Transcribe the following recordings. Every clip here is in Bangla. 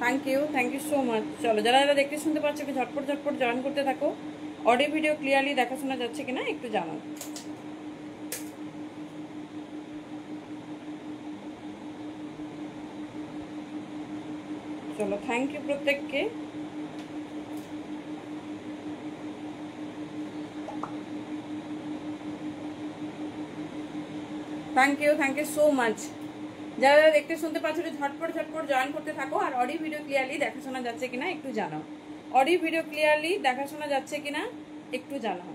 Thank you so much. চলো যারা যারা দেখতে শুনতে পাচ্ছ কি ঝটপট ঝটপট জয়েন করতে থাকো। অডিও ভিডিও ক্লিয়ারলি দেখাশোনা যাচ্ছে কিনা একটু জানাও। চলো থ্যাংক ইউ প্রত্যেককে। Thank you so much. যারা যারা দেখতে শুনতে পাচ্ছ ঝটপট ঝটপট জয়েন করতে থাকো। আর অডিও ভিডিও ক্লিয়ারলি দেখাশোনা যাচ্ছে কিনা একটু জানাও। অডিও ভিডিও ক্লিয়ারলি দেখাশোনা যাচ্ছে কিনা একটু জানাও।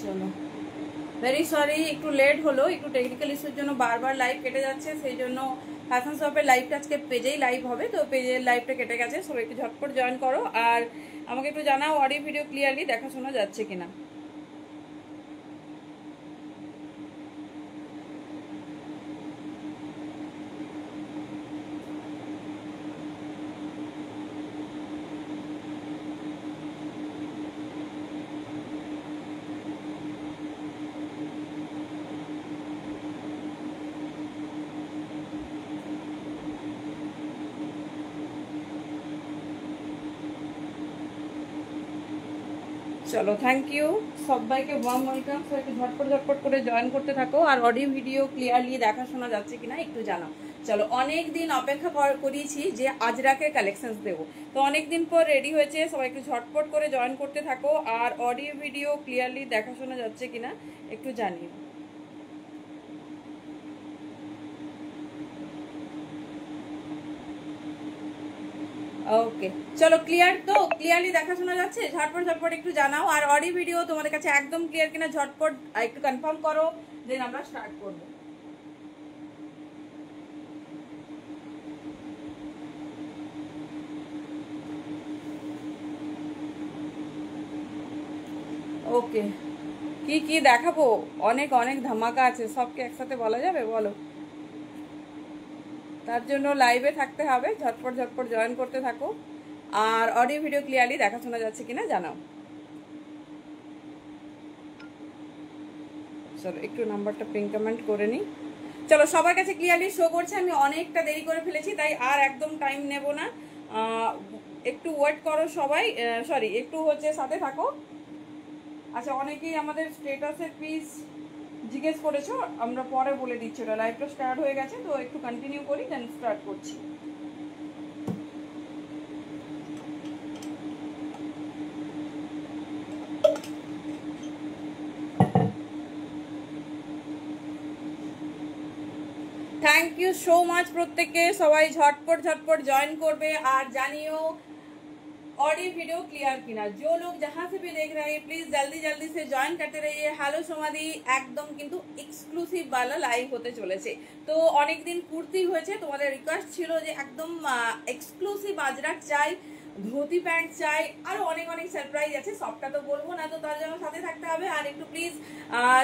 চলো ভেরি সরি, একটু লেট হলো, একটু টেকনিক্যাল ইস্যুর জন্য বারবার লাইভ কেটে যাচ্ছে, সেই জন্য ফ্যাশন শপের লাইভটা আজকে পেজেই লাইভ হবে, তো পেজের লাইভটা কেটে গেছে। সবাই একটু ঝটপট জয়েন করো আর আমাকে একটু জানাও অডিও ভিডিও ক্লিয়ারলি দেখাশোনা যাচ্ছে কিনা। চলো থ্যাংক ইউ সবাইকে, ওয়ার্ম ওয়েলকাম। সবাইকে ঝটপট ঝটপট করে জয়েন করতে থাকো আর অডিও ভিডিও ক্লিয়ারলি দেখাশোনা যাচ্ছে কিনা একটু জানাও। চলো অনেক দিন অপেক্ষা করিয়েছি যে আজরাকের কালেকশনস দেবো, তো অনেক দিন পর রেডি হয়েছে। সবাইকে ঝটপট করে জয়েন করতে থাকো আর অডিও ভিডিও ক্লিয়ারলি দেখাশোনা যাচ্ছে কিনা একটু জানিও। ওকে চলো ক্লিয়ার, তো ক্লিয়ারলি দেখাশোনা যাচ্ছে, ঝটপট ঝটপট একটু জানাও। আর অডিও ভিডিও তোমাদের কাছে একদম ক্লিয়ার কিনা ঝটপট একটু কনফার্ম করো, দেন আমরা স্টার্ট করবো। ওকে কি কি দেখাবো? অনেক অনেক ধামাকা আছে, সবকে একসাথে বলা যাবে বলো? তার জন্য লাইভে থাকতে হবে, ঝটপট ঝটপট জয়েন করতে থাকো আর অডিও ভিডিও ক্লিয়ারলি দেখাশোনা যাচ্ছে কিনা জানাও। চলো একটু নাম্বারটা পিন কমেন্ট করে নিই। চলো সবার কাছে ক্লিয়ারলি শো করছে, আমি অনেকটা দেরি করে ফেলেছি তাই আর একদম টাইম নেব না, একটু ওয়েট করো সবাই, সরি একটু হচ্ছে সাথে থাকো। আচ্ছা অনেকেই আমাদের স্টেটাসের পিস জিজ্ঞেস করেছো, আমরা পরে বলে দিচ্ছি, ওটা লাইভটা স্টার্ট হয়ে গেছে, তো একটু কন্টিনিউ করি দেন স্টার্ট করছি। থ্যাংক ইউ সো মাচ প্রত্যেককে, সবাই ঝটপট ঝটপট জয়েন করবে আর জানিও ऑडियो वीडियो क्लियर किना। जो लोग जहाँ से भी देख रहे हैं प्लीज जल्दी जल्दी से जॉइन करते रहिए। हेलो समाधि একদম কিন্তু এক্সক্লুসিভ वाला লাইভ হতে চলেছে, তো অনেক দিন পূর্তি হয়েছে, তোমাদের রিকোয়েস্ট ছিল যে একদম এক্সক্লুসিভ আজরাক চাই, ধুতি প্যান্ট চাই, আরো অনেক অনেক সারপ্রাইজ আছে, সবটা তো বলবো না, তো তার জন্য সাথে থাকতে হবে। আর একটু প্লিজ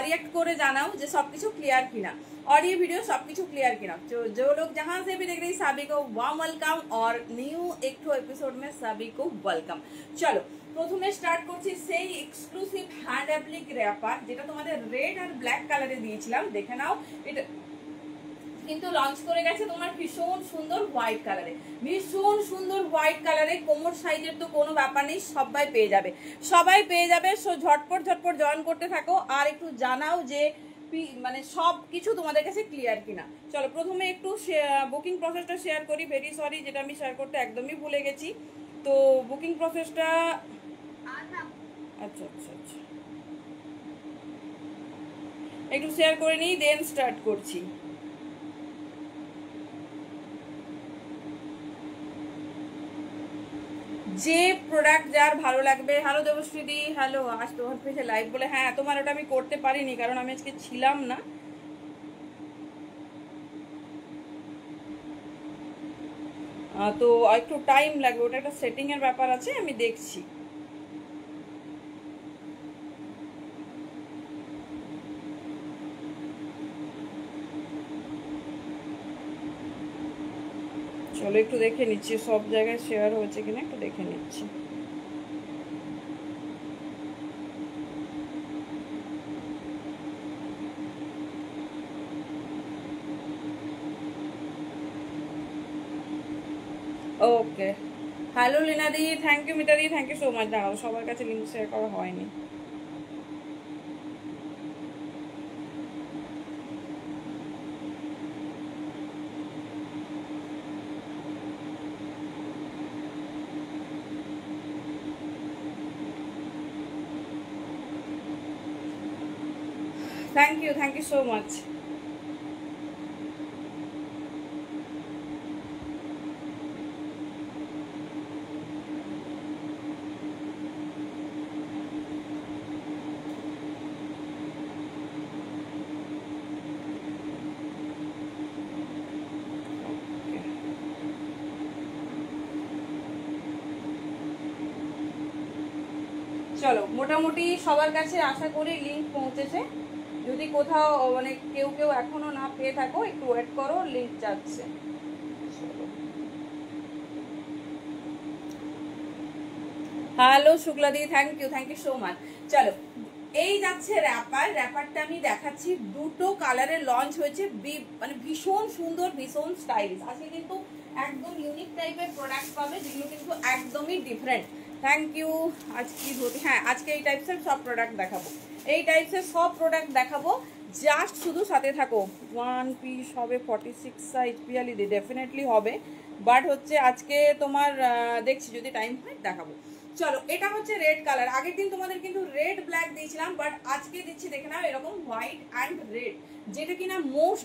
रिएक्ट করে জানাও যে সবকিছু ক্লিয়ার কিনা, ऑडियो वीडियो सबकिछु क्लियर किना। जो लोग जहां से भी देख रहे हैं सभी को वार्म वेलकम और न्यू एक एपिसोड में सभी को वेलकम। चलो प्रथमे स्टार्ट করছি সেই এক্সক্লুসিভ হ্যান্ড অ্যাপ্লিক র্যাপার, যেটা তোমাদের রেড আর ব্ল্যাক কালারে দিয়েছিলাম, দেখে নাও। এটা কিন্তু লঞ্চ করে গেছে তোমার ভীষণ সুন্দর হোয়াইট কালারে, ভীষণ সুন্দর হোয়াইট কালারে, কোমর সাইজের তো কোনো ব্যাপার নেই, সবাই পেয়ে যাবে, সবাই পেয়ে যাবে। সো ঝটপট ঝটপট জয়েন করতে থাকো আর একটু জানাও যে মানে সব কিছু তোমাদের কাছে ক্লিয়ার কিনা। চলো প্রথমে একটু বুকিং প্রসেসটা শেয়ার করি। ভেরি সরি, যেটা আমি শেয়ার করতে একদমই ভুলে গেছি, তো বুকিং প্রসেসটা আচ্ছা আচ্ছা আচ্ছা একটু শেয়ার করে নিই দেন স্টার্ট করছি। যে প্রোডাক্ট যার ভালো লাগবে, হ্যালো দেবশ্রীদি, হ্যালো, আজ তোমার পেজে লাইভ বলে, হ্যাঁ তোমার ওটা আমি করতে পারিনি কারণ আমি আজকে ছিলাম না, তো একটু টাইম লাগবে, ওটা একটা সেটিং এর ব্যাপার আছে, আমি দেখছি। চলো একটু দেখে নিচ্ছি সব জায়গায় শেয়ার হয়েছে কিনা, একটু দেখে নিচ্ছি। ওকে, হ্যালো লীনাদি, থ্যাংক ইউ মিতাদি, থ্যাংক ইউ সো মাচ। দাঁড়াও, সবার কাছে লিঙ্ক শেয়ার করা হয়নি। Thank you so much. চলো, মোটামুটি সবার কাছে আশা করি লিঙ্ক পৌঁছেছে। যদি কোথাও মানে কেউ এখনো না পেয়ে থাকো, একটু ওয়েট করো, লিঙ্ক যাচ্ছে। হ্যালো শুক্লাদি, থ্যাংক ইউ সো মাচ। চলো, এই যাচ্ছে র্যাপারটা আমি দেখাচ্ছি। দুটো কালারের লঞ্চ হয়েছে, মানে ভীষণ সুন্দর, ভীষণ স্টাইলিশ। আজকে কিন্তু একদম ইউনিক টাইপের প্রোডাক্ট পাবে, যেগুলো কিন্তু একদমই ডিফারেন্ট। Thank you. আজ কি ধরতে, হ্যাঁ আজকে এই টাইপসের সব প্রোডাক্ট দেখাবো, এই টাইপসের সব প্রোডাক্ট দেখাবো। জাস্ট শুধু সাথে থাকো। ওয়ান পিস হবে 46 সাইজ পিয়ালিদি, ডেফিনেটলি হবে, বাট হচ্ছে আজকে তোমার দেখছি যদি টাইম হয় দেখাবো। চলো, এটা হচ্ছে রেড কালার। আগের দিন তোমাদের কিন্তু রেড ব্ল্যাক দিয়েছিলাম, বাট আজকে দিচ্ছি দেখে নাও এরকম হোয়াইট অ্যান্ড রেড, যেটা কিনা মোস্ট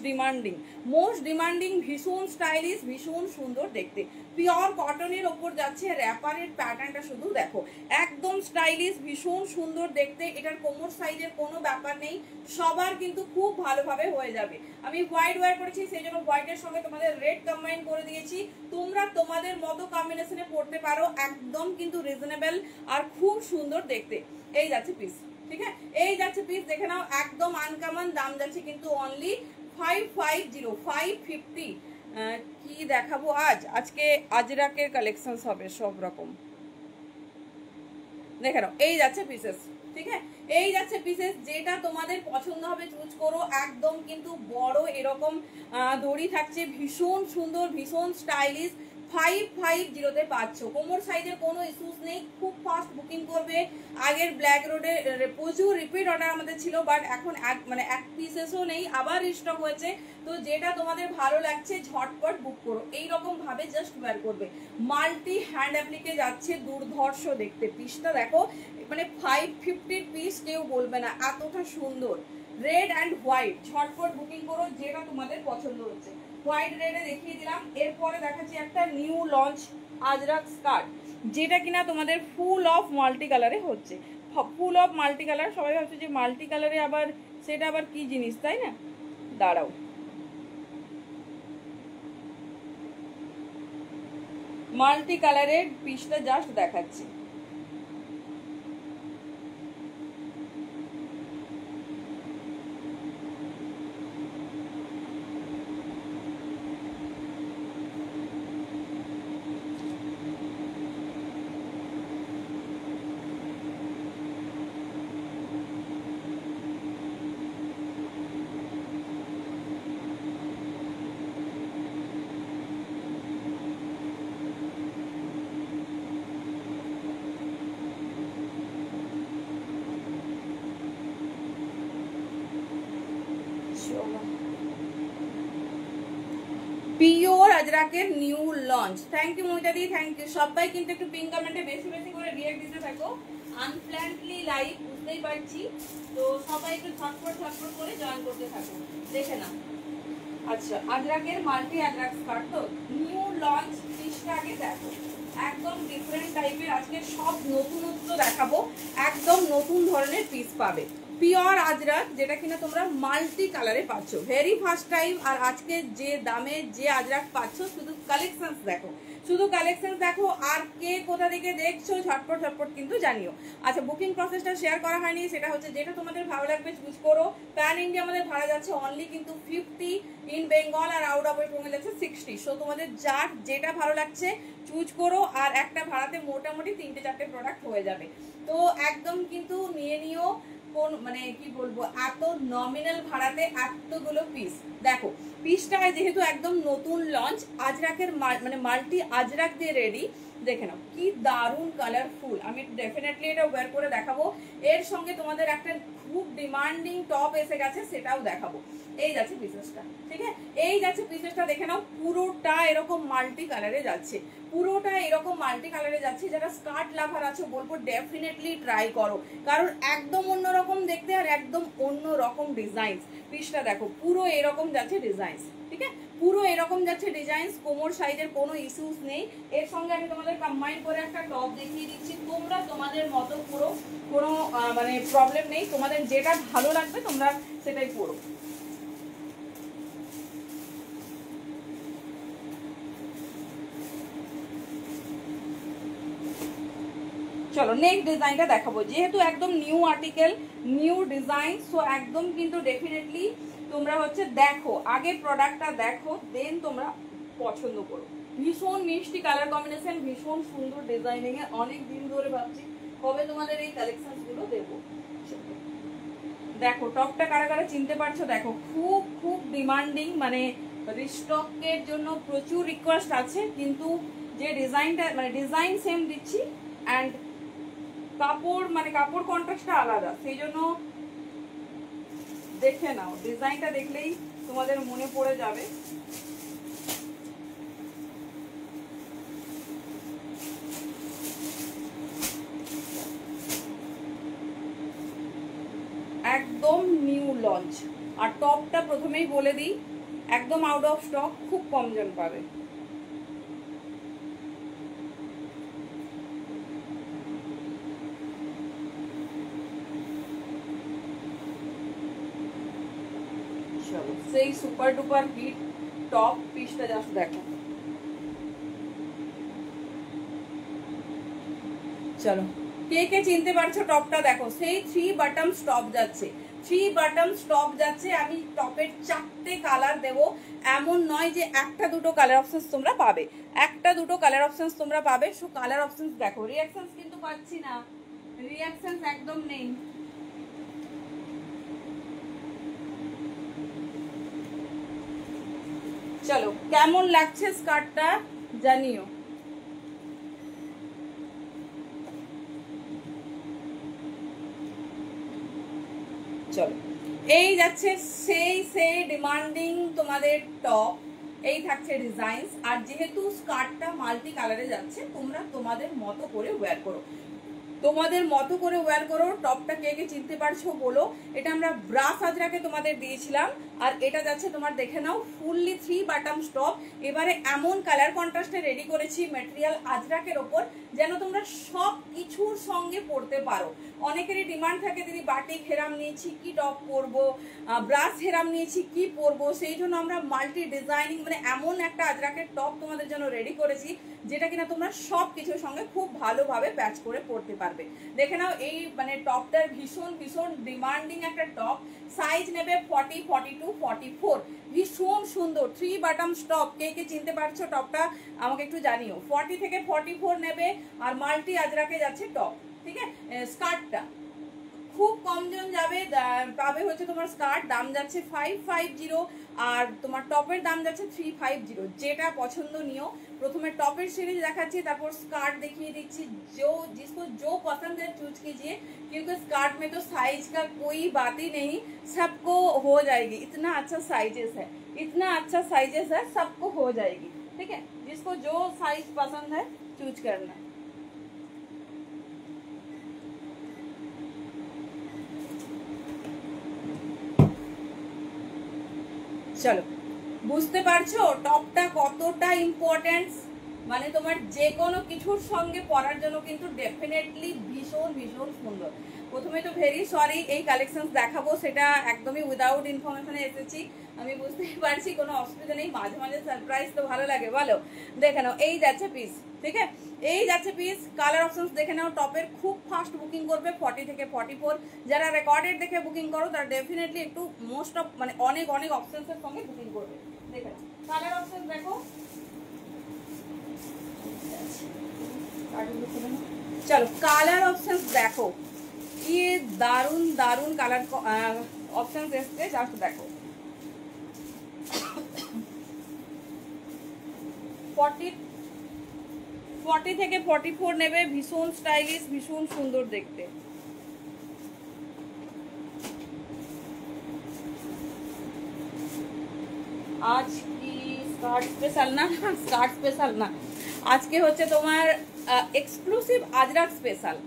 ডিমান্ডিং, ভীষণ স্টাইলিশ, ভীষণ সুন্দর দেখতে। পিওর কটনের ওপর যাচ্ছে, র্যাপারের প্যাটার্নটা শুধু দেখো, একদম স্টাইলিশ, ভীষণ সুন্দর দেখতে। এটার কোমর সাইজের কোনো ব্যাপার নেই, সবার কিন্তু খুব ভালোভাবে হয়ে যাবে। আমি হোয়াইট ওয়্যার করেছি, সেই জন্য হোয়াইটের সঙ্গে তোমাদের রেড কম্বাইন করে দিয়েছি। তোমরা তোমাদের মতো কম্বিনেশনে পড়তে পারো, একদম কিন্তু রিজনেবল আর খুব সুন্দর দেখতে। এই যাচ্ছে পিস, ঠিক আছে, এই যাচ্ছে পিস, দেখে নাও, একদম আনকমন। দাম যাচ্ছে কিন্তু অনলি 550 কি দেখাবো আজকে আজরাকের কালেকশন হবে সব রকম, দেখে নাও। এই যাচ্ছে পিসেস, ঠিক আছে, এই যাচ্ছে পিসেস, যেটা তোমাদের পছন্দ হবে চুজ করো। একদম কিন্তু বড় এরকম দড়ি থাকছে, ভীষণ সুন্দর, ভীষণ স্টাইলিশ। 550 পাচ্ছ, কোমর সাইজের কোনো ইস্যুস নেই, খুব ফাস্ট বুকিং করবে। আগের ব্ল্যাক রোডে প্রচুর রিপিট অর্ডার আমাদের ছিল, বাট এখন এক পিসেসও নেই, আবার রিস্টক হয়েছে। তো যেটা তোমাদের ভালো লাগছে ঝটপট বুক করো, এইরকম ভাবে জাস্ট ওয়্যার করবে। মাল্টি হ্যান্ড অ্যাপ্লিকে যাচ্ছে, দুর্ধর্ষ দেখতে। পিসটা দেখো, মানে 550 পিস কেউ বলবে না, এতটা সুন্দর। রেড অ্যান্ড হোয়াইট, ঝটপট বুকিং করো যেটা তোমাদের পছন্দ হচ্ছে। হোয়াইট রেডে দেখিয়ে দিলাম, এরপরে দেখাচ্ছি একটা নিউ লঞ্চ আজরাক স্কার্ট, যেটা কিনা তোমাদের ফুল অফ মাল্টি কালারে হচ্ছে। ফুল অফ মাল্টি কালার, সবাই ভাবছে যে মাল্টি কালারে আবার সেটা আবার কি জিনিস, তাই না? দাঁড়াও, মাল্টি কালারের পিসটা জাস্ট দেখাচ্ছি। পিওর আজরাকের নিউ লঞ্চ। থ্যাংক ইউ মইতাদি, থ্যাংক ইউ। সবাই কিন্তু একটু পিন কমেন্টে বেশি বেশি করে রিঅ্যাক্ট দিতে থাকো। আনপ্ল্যান্ডলি লাইভ, বুঝতেই পারছি, তো সবাই একটু ঝটপট করে জয়েন করতে থাকো। দেখে না, আচ্ছা আজরাকের মাল্টি আজরাক স্কার্ট, তো নিউ লঞ্চ পিসটা আগে দেখো, একদম ডিফারেন্ট টাইপের। আজকে সব নতুনত্ব দেখাবো, একদম নতুন ধরনের পিস পাবে। পিওর আজরাক, যেটা কিনা তোমরা মাল্টি কালারে পাচ্ছ, ভেরি ফার্স্ট টাইম। আর আজকে যে দামে যে আজরাক পাচ্ছ, শুধু কালেকশনস দেখো, শুধু কালেকশন দেখো। আর কে কোথা থেকে দেখছো ঝটপট কিন্তু জানিও। আচ্ছা, বুকিং প্রসেসটা শেয়ার করা হয়নি, সেটা হচ্ছে যেটা তোমাদের ভালো লাগবে চুজ করো। প্যান ইন্ডিয়া আমাদের ভাড়া যাচ্ছে অনলি কিন্তু 50, ইন বেঙ্গল আর আউট অফ ওয়েস্ট বেঙ্গল যাচ্ছে 60। সো তোমাদের যার যেটা ভালো লাগছে চুজ করো, আর একটা ভাড়াতে মোটামুটি 3-4টে প্রোডাক্ট হয়ে যাবে। তো একদম কিন্তু নিয়ে নিও, কোন মানে কি বলবো, এত নমিনাল ভাড়াতে এতগুলো পিস। দেখো পিসটা যেহেতু একদম নতুন লঞ্চ, আজরাকের মানে মাল্টি আজরাক দিয়ে রেডি। দেখে নাও কি দারুণ কালারফুল। আমি ডেফিনেটলি এটা ওয়্যার করে দেখাবো। এর সঙ্গে তোমাদের একটা খুব ডিমান্ডিং টপ এসে গেছে, সেটাও দেখাবো। এই যাচ্ছে পিসেসটা, ঠিক আছে, এই যাচ্ছে পিসেসটা। দেখে নাও পুরোটা এরকম মাল্টি কালারে যাচ্ছে, পুরোটা এরকম মাল্টি কালারে যাচ্ছে। যারা স্কার্ট লাভার আছো বলবো ডেফিনেটলি ট্রাই করো, কারণ একদম অন্যরকম দেখতে আর একদম অন্যরকম ডিজাইন। পিসটা দেখো পুরো এরকম যাচ্ছে ডিজাইন, ঠিক আছে, পুরো এরকম যাচ্ছে ডিজাইন। কোমর সাইজের কোনো ইস্যুস নেই। এর সঙ্গে আমি তোমাদের কম্বাইন করে একটা টপ দেখিয়ে দিচ্ছি। তোমরা তোমাদের মতো পুরো, কোনো মানে প্রবলেম নেই, তোমাদের যেটা ভালো লাগবে তোমরা সেটাই পরো। চলো নেক্সট ডিজাইনটা দেখাবো। যেহেতু একদম new article, new design, so একদম কিন্তু ডেফিনেটলি তোমরা হচ্ছে দেখো, আগে প্রোডাক্টটা দেখো, দেন তোমরা পছন্দ করো। ভীষণ মিষ্টি কালার কম্বিনেশন, ভীষণ সুন্দর ডিজাইনিং এ। অনেক দিন ধরে ভাবছি কবে তোমাদের এই কালেকশন গুলো দেবো। দেখো টপটা কারা কারা চিনতে পারছো, দেখো খুব খুব ডিমান্ডিং, মানে রিস্টকের জন্য প্রচুর রিকোয়েস্ট আছে, কিন্তু যে ডিজাইনটা মানে ডিজাইন সেম দিচ্ছি অ্যান্ড কাপড় মানে কাপড় কন্ট্রাস্টটা আলাদা, সেই জন্য দেখে নাও, ডিজাইনটা দেখলেই তোমাদের মনে পড়ে যাবে। একদম নিউ লঞ্চ। আর টপটা প্রথমেই বলে দিই একদম আউট অফ স্টক, খুব কম জন পাবে। সেই সুপার ডুপার হিট টপ পিসটা জাস্ট দেখো। চলো কে কে চিনতে পারছো টপটা দেখো, সেই 3 বাটন স্টপ যাচ্ছে, 3 বাটন স্টপ যাচ্ছে। আমি টপের 4টে কালার দেব, এমন নয় যে একটা দুটো কালার অপশনস তোমরা পাবে, একটা দুটো কালার অপশনস তোমরা পাবে। সো কালার অপশনস দেখো, রিঅ্যাকশনস কিন্তু পাচ্ছি না, রিঅ্যাকশনস একদম নেই। চলো কেমন লাগছে স্কার্টটা জানিও। চলো এই যাচ্ছে সেই ডিমান্ডিং তোমাদের টপ, এই থাকছে ডিজাইনস। আর যেহেতু স্কার্টটা মাল্টি কালারে যাচ্ছে, তোমরা তোমাদের মতো করে ওয়্যার করো, তোমাদের মতো করে ওয়্যার করো। টপটা কে কে চিনতে পারছো বলো। এটা আমরা ব্রাস আজরাকে তোমাদের দিয়েছিলাম, আর এটা যাচ্ছে তোমার দেখে নাও ফুললি 3 বাটন স্টপ। এবারে এমন কালার কন্ট্রাস্টে রেডি করেছি ম্যাটেরিয়াল আজরাকের ওপর, যেন তোমরা সব কিছুর সঙ্গে পরতে পারো। অনেকেরই ডিমান্ড থাকে দিদি বাটিক হেরাম নিয়েছি কি টপ পরবো, ব্রাস হেরাম নিয়েছি কি পরবো, সেই জন্য আমরা মাল্টি ডিজাইনিং মানে এমন একটা আজরাকের টপ তোমাদের জন্য রেডি করেছি, যেটা কিনা তোমরা সব কিছুর সঙ্গে খুব ভালোভাবে প্যাচ করে পরতে পারবে। দেখে নাও এই মানে টপটার ভীষণ ভীষণ ডিমান্ডিং একটা টপ। সাইজ নেবে 40, 42, 44, ভীষণ সুন্দর 3 বাটন টপ। কে কে চিনতে পারছো টপটা আমাকে একটু জানিও। 40 থেকে 44 নেবে, আর মাল্টি আজরাকে যাচ্ছে টপ, ঠিক আছে। স্কার্টটা খুব কম জন যাবে, পাবে হচ্ছে তোমার স্কার্ট দাম যাচ্ছে 550, আর তোমার টপের দাম যাচ্ছে 350। যেটা পছন্দ নিও। প্রথমে टॉपर सीरीज दिखाচ্ছি, তারপর स्कर्ट দেখিয়ে দিচ্ছি। जो जिसको जो पसंद है चूज कीजिए, क्योंकि स्कर्ट में तो साइज का कोई बात ही नहीं, सबको हो जाएगी। इतना अच्छा साइजेस है, इतना अच्छा साइजेस है, सबको हो जाएगी। ठीक है, जिसको जो साइज पसंद है चूज करना। चलो বুঝতে পারছো টপটা কতটা ইম্পর্টেন্ট, মানে তোমার যে কোনো কিছুর সঙ্গে পরার জন্য কিন্তু ডেফিনেটলি ভীষণ ভীষণ সুন্দর। প্রথমে তো ভেরি সরি এই কালেকশন দেখাবো, সেটা একদমই উইদাউট ইনফরমেশনে এসেছি, আমি বুঝতেই পারছি, কোনো অসুবিধা নেই। মাঝে মাঝে সারপ্রাইজ তো ভালো লাগে বলো। দেখে নাও এই যাচ্ছে পিস, ঠিক আছে, এই যাচ্ছে পিস। কালার অপশনস দেখে নাও। টপের খুব ফাস্ট বুকিং করবে 40 থেকে 44। যারা রেকর্ডেড দেখে বুকিং করো তারা ডেফিনেটলি একটু মোস্ট অফ মানে অনেক অনেক অপশনসের সঙ্গে বুকিং করবে। দেখে নাও কালার অপশন দেখো। চলো কালার অপশনস দেখো, কি দারুন দারুন কালার অপশন এসছে, জাস্ট দেখো। 40 থেকে 44 নেবে, ভীষণ স্টাইলিশ, ভীষণ সুন্দর দেখতে। আজ কি স্কার্ট স্পেশাল না, স্কার্ট স্পেশাল না, আজকে হচ্ছে তোমার এক্সক্লুসিভ আজরাক স্পেশাল।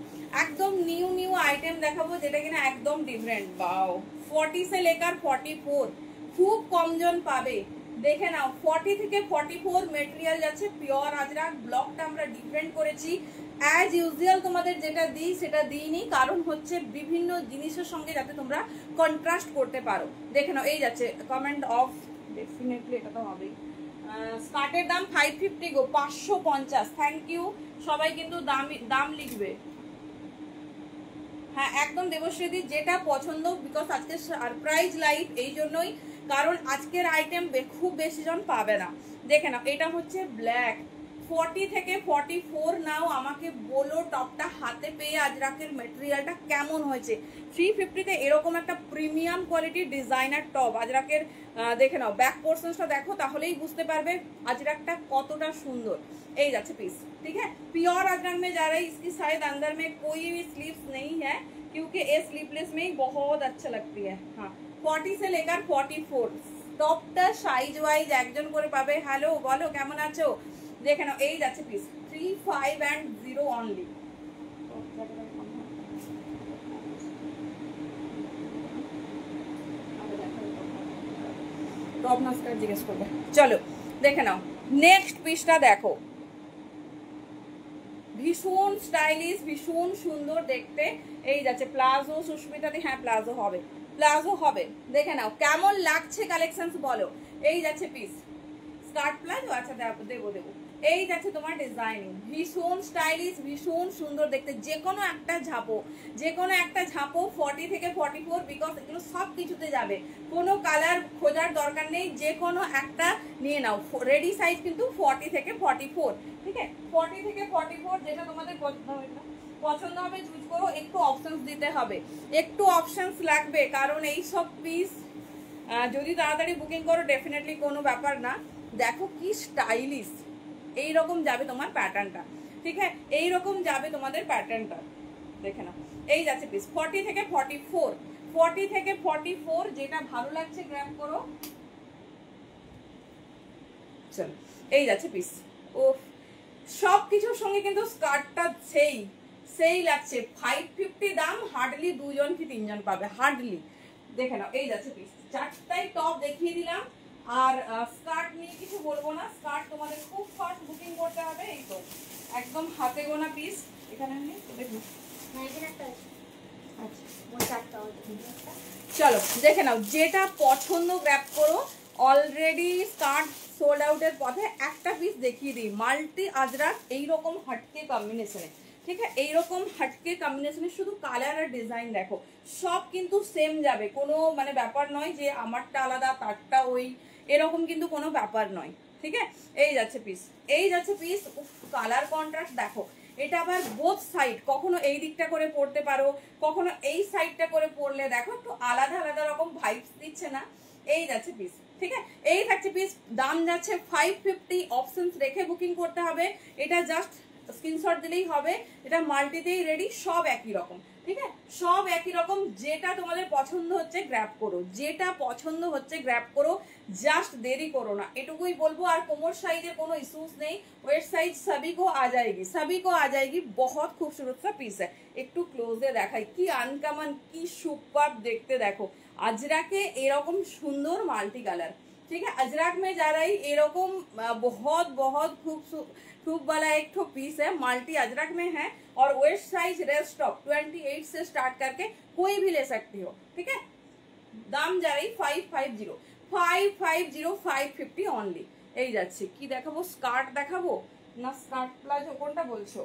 একদম নিউ নিউ আইটেম দেখাবো যেটা কিনা একদম ডিফারেন্ট। বাও, 40 से लेकर 44 খুব কম জন পাবে। দেখে নাও 40 থেকে 44 মেটেরিয়াল যাচ্ছে পিওর আজরাক। ব্লকটা আমরা ডিফারেন্ট করেছি, অ্যাজ ইউজুয়াল তোমাদের যেটা দিই সেটা দিইনি, কারণ হচ্ছে বিভিন্ন জিনিসের সঙ্গে যাতে তোমরা কন্ট্রাস্ট করতে পারো। দেখে নাও এই যাচ্ছে কমেন্ট অফ, ডেফিনেটলি এটা তো হবেই। স্কার্টের দাম 550 গো, 550। থ্যাংক ইউ, সবাই কিন্তু দাম লিখবে। হ্যাঁ একদম দেবশ্রীদি, যেটা পছন্দ, বিকজ আজকে সারপ্রাইজ লাইভ, এই জন্যই, কারণ আজকের আইটেম খুব বেশি জন পাবে না। দেখে নাও এটা হচ্ছে ব্ল্যাক, 40 থেকে 44 নাও। আমাকে বলো টপটা হাতে পেয়ে আজরাকের মেটেরিয়ালটা কেমন হয়েছে। 350-তে এরকম একটা প্রিমিয়াম কোয়ালিটির ডিজাইনার টপ আজরাকের। দেখে নাও ব্যাক পোর্শনটা দেখো, তাহলেই বুঝতে পারবে আজরাকটা কতটা সুন্দর। এই যাচ্ছে পিস, ठीक है। प्योर अजरक में जा रही, इसकी शायद अंदर में कोई भी स्लीव्स नहीं है, क्योंकि ये स्लीवलेस में ही बहुत अच्छा लगती है। हाँ 40 से लेकर 44 টপটা সাইজ ওয়াইজ একজন করে পাবে। হ্যালো বলো কেমন আছো, দেখে নাও এই যাচ্ছে piece 35 and 0 only. Top NASCAR জিজ্ঞেস করবে। চলো দেখে নাও নেক্সট পিসটা দেখো, ভীষণ স্টাইলিশ, ভীষণ সুন্দর দেখতে। এই যাচ্ছে প্লাজো, সুস্মিতাদি হ্যাঁ প্লাজো হবে, প্লাজো হবে। দেখে নাও কেমন লাগছে কালেকশন বলো। এই যাচ্ছে পিস স্কার্ট প্লাজো, আচ্ছা দেবো দেবো। এই যাচ্ছে তোমার ডিজাইনিং, ভীষণ স্টাইলিশ, ভীষণ সুন্দর দেখতে। যে কোনো একটা ঝাপো, যে কোনো একটা ঝাপো 40 থেকে 44, বিকজ এগুলো সব কিছুতে যাবে, কোনো কালার খোঁজার দরকার নেই, যে কোনো একটা নিয়ে নাও। রেডি সাইজ কিন্তু 40 থেকে 44, ঠিক আছে। 40 থেকে 44 যেটা তোমাদের পছন্দ হবে চুজ করো। একটু অপশনস দিতে হবে, একটু অপশনস লাগবে, কারণ এই সব পিস যদি তাড়াতাড়ি বুকিং করো ডেফিনেটলি কোনো ব্যাপার না। দেখো কি স্টাইলিশ, এইরকম যাবে তোমার প্যাটার্নটা, ঠিক আছে, এইরকম যাবে তোমাদের প্যাটার্নটা। দেখে নাও এই যাচ্ছে পিস 40 থেকে 44, 40 থেকে 44 যেটা ভালো লাগছে গ্র্যাব করো। চলো এই যাচ্ছে পিস। ও সব কিছুর সঙ্গে কিন্তু স্কার্টটা সেই লাগছে। 550 দাম, হার্ডলি 2 জন কি 3 জন পাবে, হার্ডলি। দেখে নাও এই যাচ্ছে পিস, চারটাই টপ দেখিয়ে দিলাম। আর স্কার্ট নিয়ে কিছু বলবো না, স্কার্ট তোমাদের খুব ফাস্ট বুকিং করতে হবে। এই তো একদম হাতে গোনা পিস এখানে দেখুন। চলো দেখে নাও যেটা পছন্দ গ্র্যাব করো। অলরেডি স্কার্ট সোল্ড আউটের পথে। একটা পিস দেখিয়ে দিই, মাল্টি আজরাক এইরকম হাটকে কম্বিনেশনে, ঠিক আছে, এইরকম হাটকে কম্বিনেশনে। শুধু কালার আর ডিজাইন দেখো, সব কিন্তু সেম যাবে, কোনো মানে ব্যাপার নয় যে আমারটা আলাদা তারটা ওই, এরকম কিন্তু কোনো ব্যাপার নয়, ঠিক আছে। এই যাচ্ছে পিস, এই যাচ্ছে পিস। কালার কন্ট্রাস্ট দেখো, এটা আবার বোথ সাইড, কখনো এই দিকটা করে পড়তে পারো, কখনো এই সাইডটা করে পড়লে দেখো একটু আলাদা আলাদা রকম ভাইবস দিচ্ছে না। এই যাচ্ছে পিস, ঠিক আছে। এই থাকছে পিস, দাম যাচ্ছে 550। অপশনস রেখে বুকিং করতে হবে, এটা জাস্ট স্ক্রিনশট দিলেই হবে। এটা মাল্টিতেই রেডি, সব একই রকম, ঠিক আছে, সব একই রকম। যেটা তোমাদের পছন্দ হচ্ছে গ্র্যাব করো, যেটা পছন্দ হচ্ছে গ্র্যাব করো, জাস্ট দেরি করো না, এটুকুই বলবো। আর কোমর সাইজের কোনো ইস্যুস নেই, ওয়েস্ট সাইজ সবই কো আ যায়গি, সবই কো আ যায়গি। बहुत खूबसूरत सा পিস একটু ক্লোজে দেখাই, কি আনকমন, কি সুপার দেখতে। দেখো আজরাকে এরকম সুন্দর মাল্টি কালার, ठीक है। अजरक में जा रही एरकम बहुत बहुत खूब वाला एक ठो पीस है, मल्टी अजरक में है। और वेस्ट साइज रेस्ट ऑफ 28 से स्टार्ट करके कोई भी ले सकती हो, ठीक है। दाम जा रही 550, 550 অনলি। এই যাচ্ছে কি দেখাবো, স্কার্ট দেখাবো না স্কার্ট প্লাজো, কোনটা বলছো,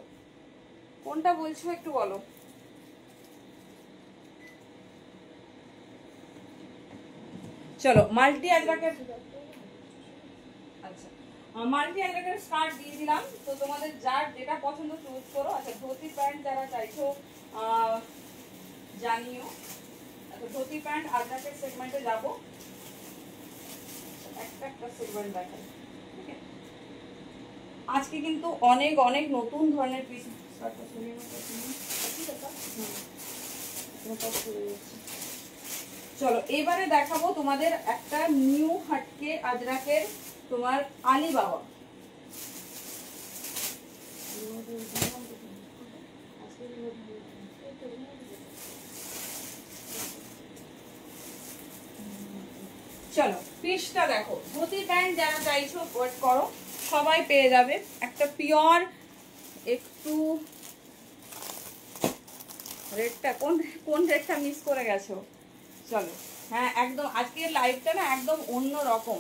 কোনটা বলছো একটু বলো। চলো মাল্টি আজরাকের, আচ্ছা মাল্টি আজরাকের স্কার্ট দিয়ে দিলাম। তো তোমাদের যার যেটা পছন্দ চুজ করো। আচ্ছা ধুতি প্যান্ট যারা চাইছো, জানিও। ধুতি প্যান্ট আজরাকের সেগমেন্টে যাব, একটা একটা সেগমেন্ট দেখাই। ঠিক আছে, আজকে কিন্তু অনেক অনেক নতুন ধরনের পিস। চলো এবারে দেখাবো তোমাদের একটা নিউ হাটকে আজরাকের তোমার আলিবাবা। চলো পিসটা দেখো, ধুতি প্যান্ট যারা চাইছো ওয়েট করো, সবাই পেয়ে যাবে। একটা পিওর, একটু রেটটা কোন কোন রেটটা মিস করে গেছো। চলো হ্যাঁ, একদম আজকের লাইভটা না একদম অন্য রকম,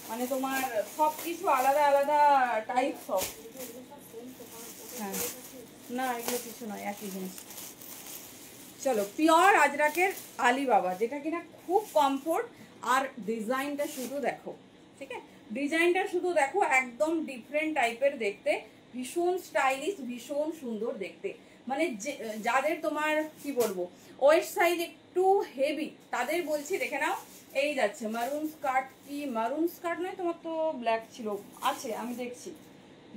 মানে তোমার সব কিছু আলাদা আলাদা টাইপ সব। হ্যাঁ না এগুলো কিছু নয়, একই জিনিস। চলো পিওর আজরাকের আলিবাবা, যেটা কিনা খুব কমফোর্ট। আর ডিজাইনটা শুধু দেখো, ঠিক আছে, ডিজাইনটা শুধু দেখো, একদম ডিফারেন্ট টাইপের দেখতে, ভীষণ স্টাইলিশ, ভীষণ সুন্দর দেখতে। মানে যাদের তোমার কি বলবো ওয়েস্ট সাইজ একটু হেভি, তাদের বলছি দেখে নাও। এই যাচ্ছে মারুন স্কার্ট, কি মারুন স্কার্ট নয়, তোমার তো ব্ল্যাক ছিল, আছে আমি দেখছি,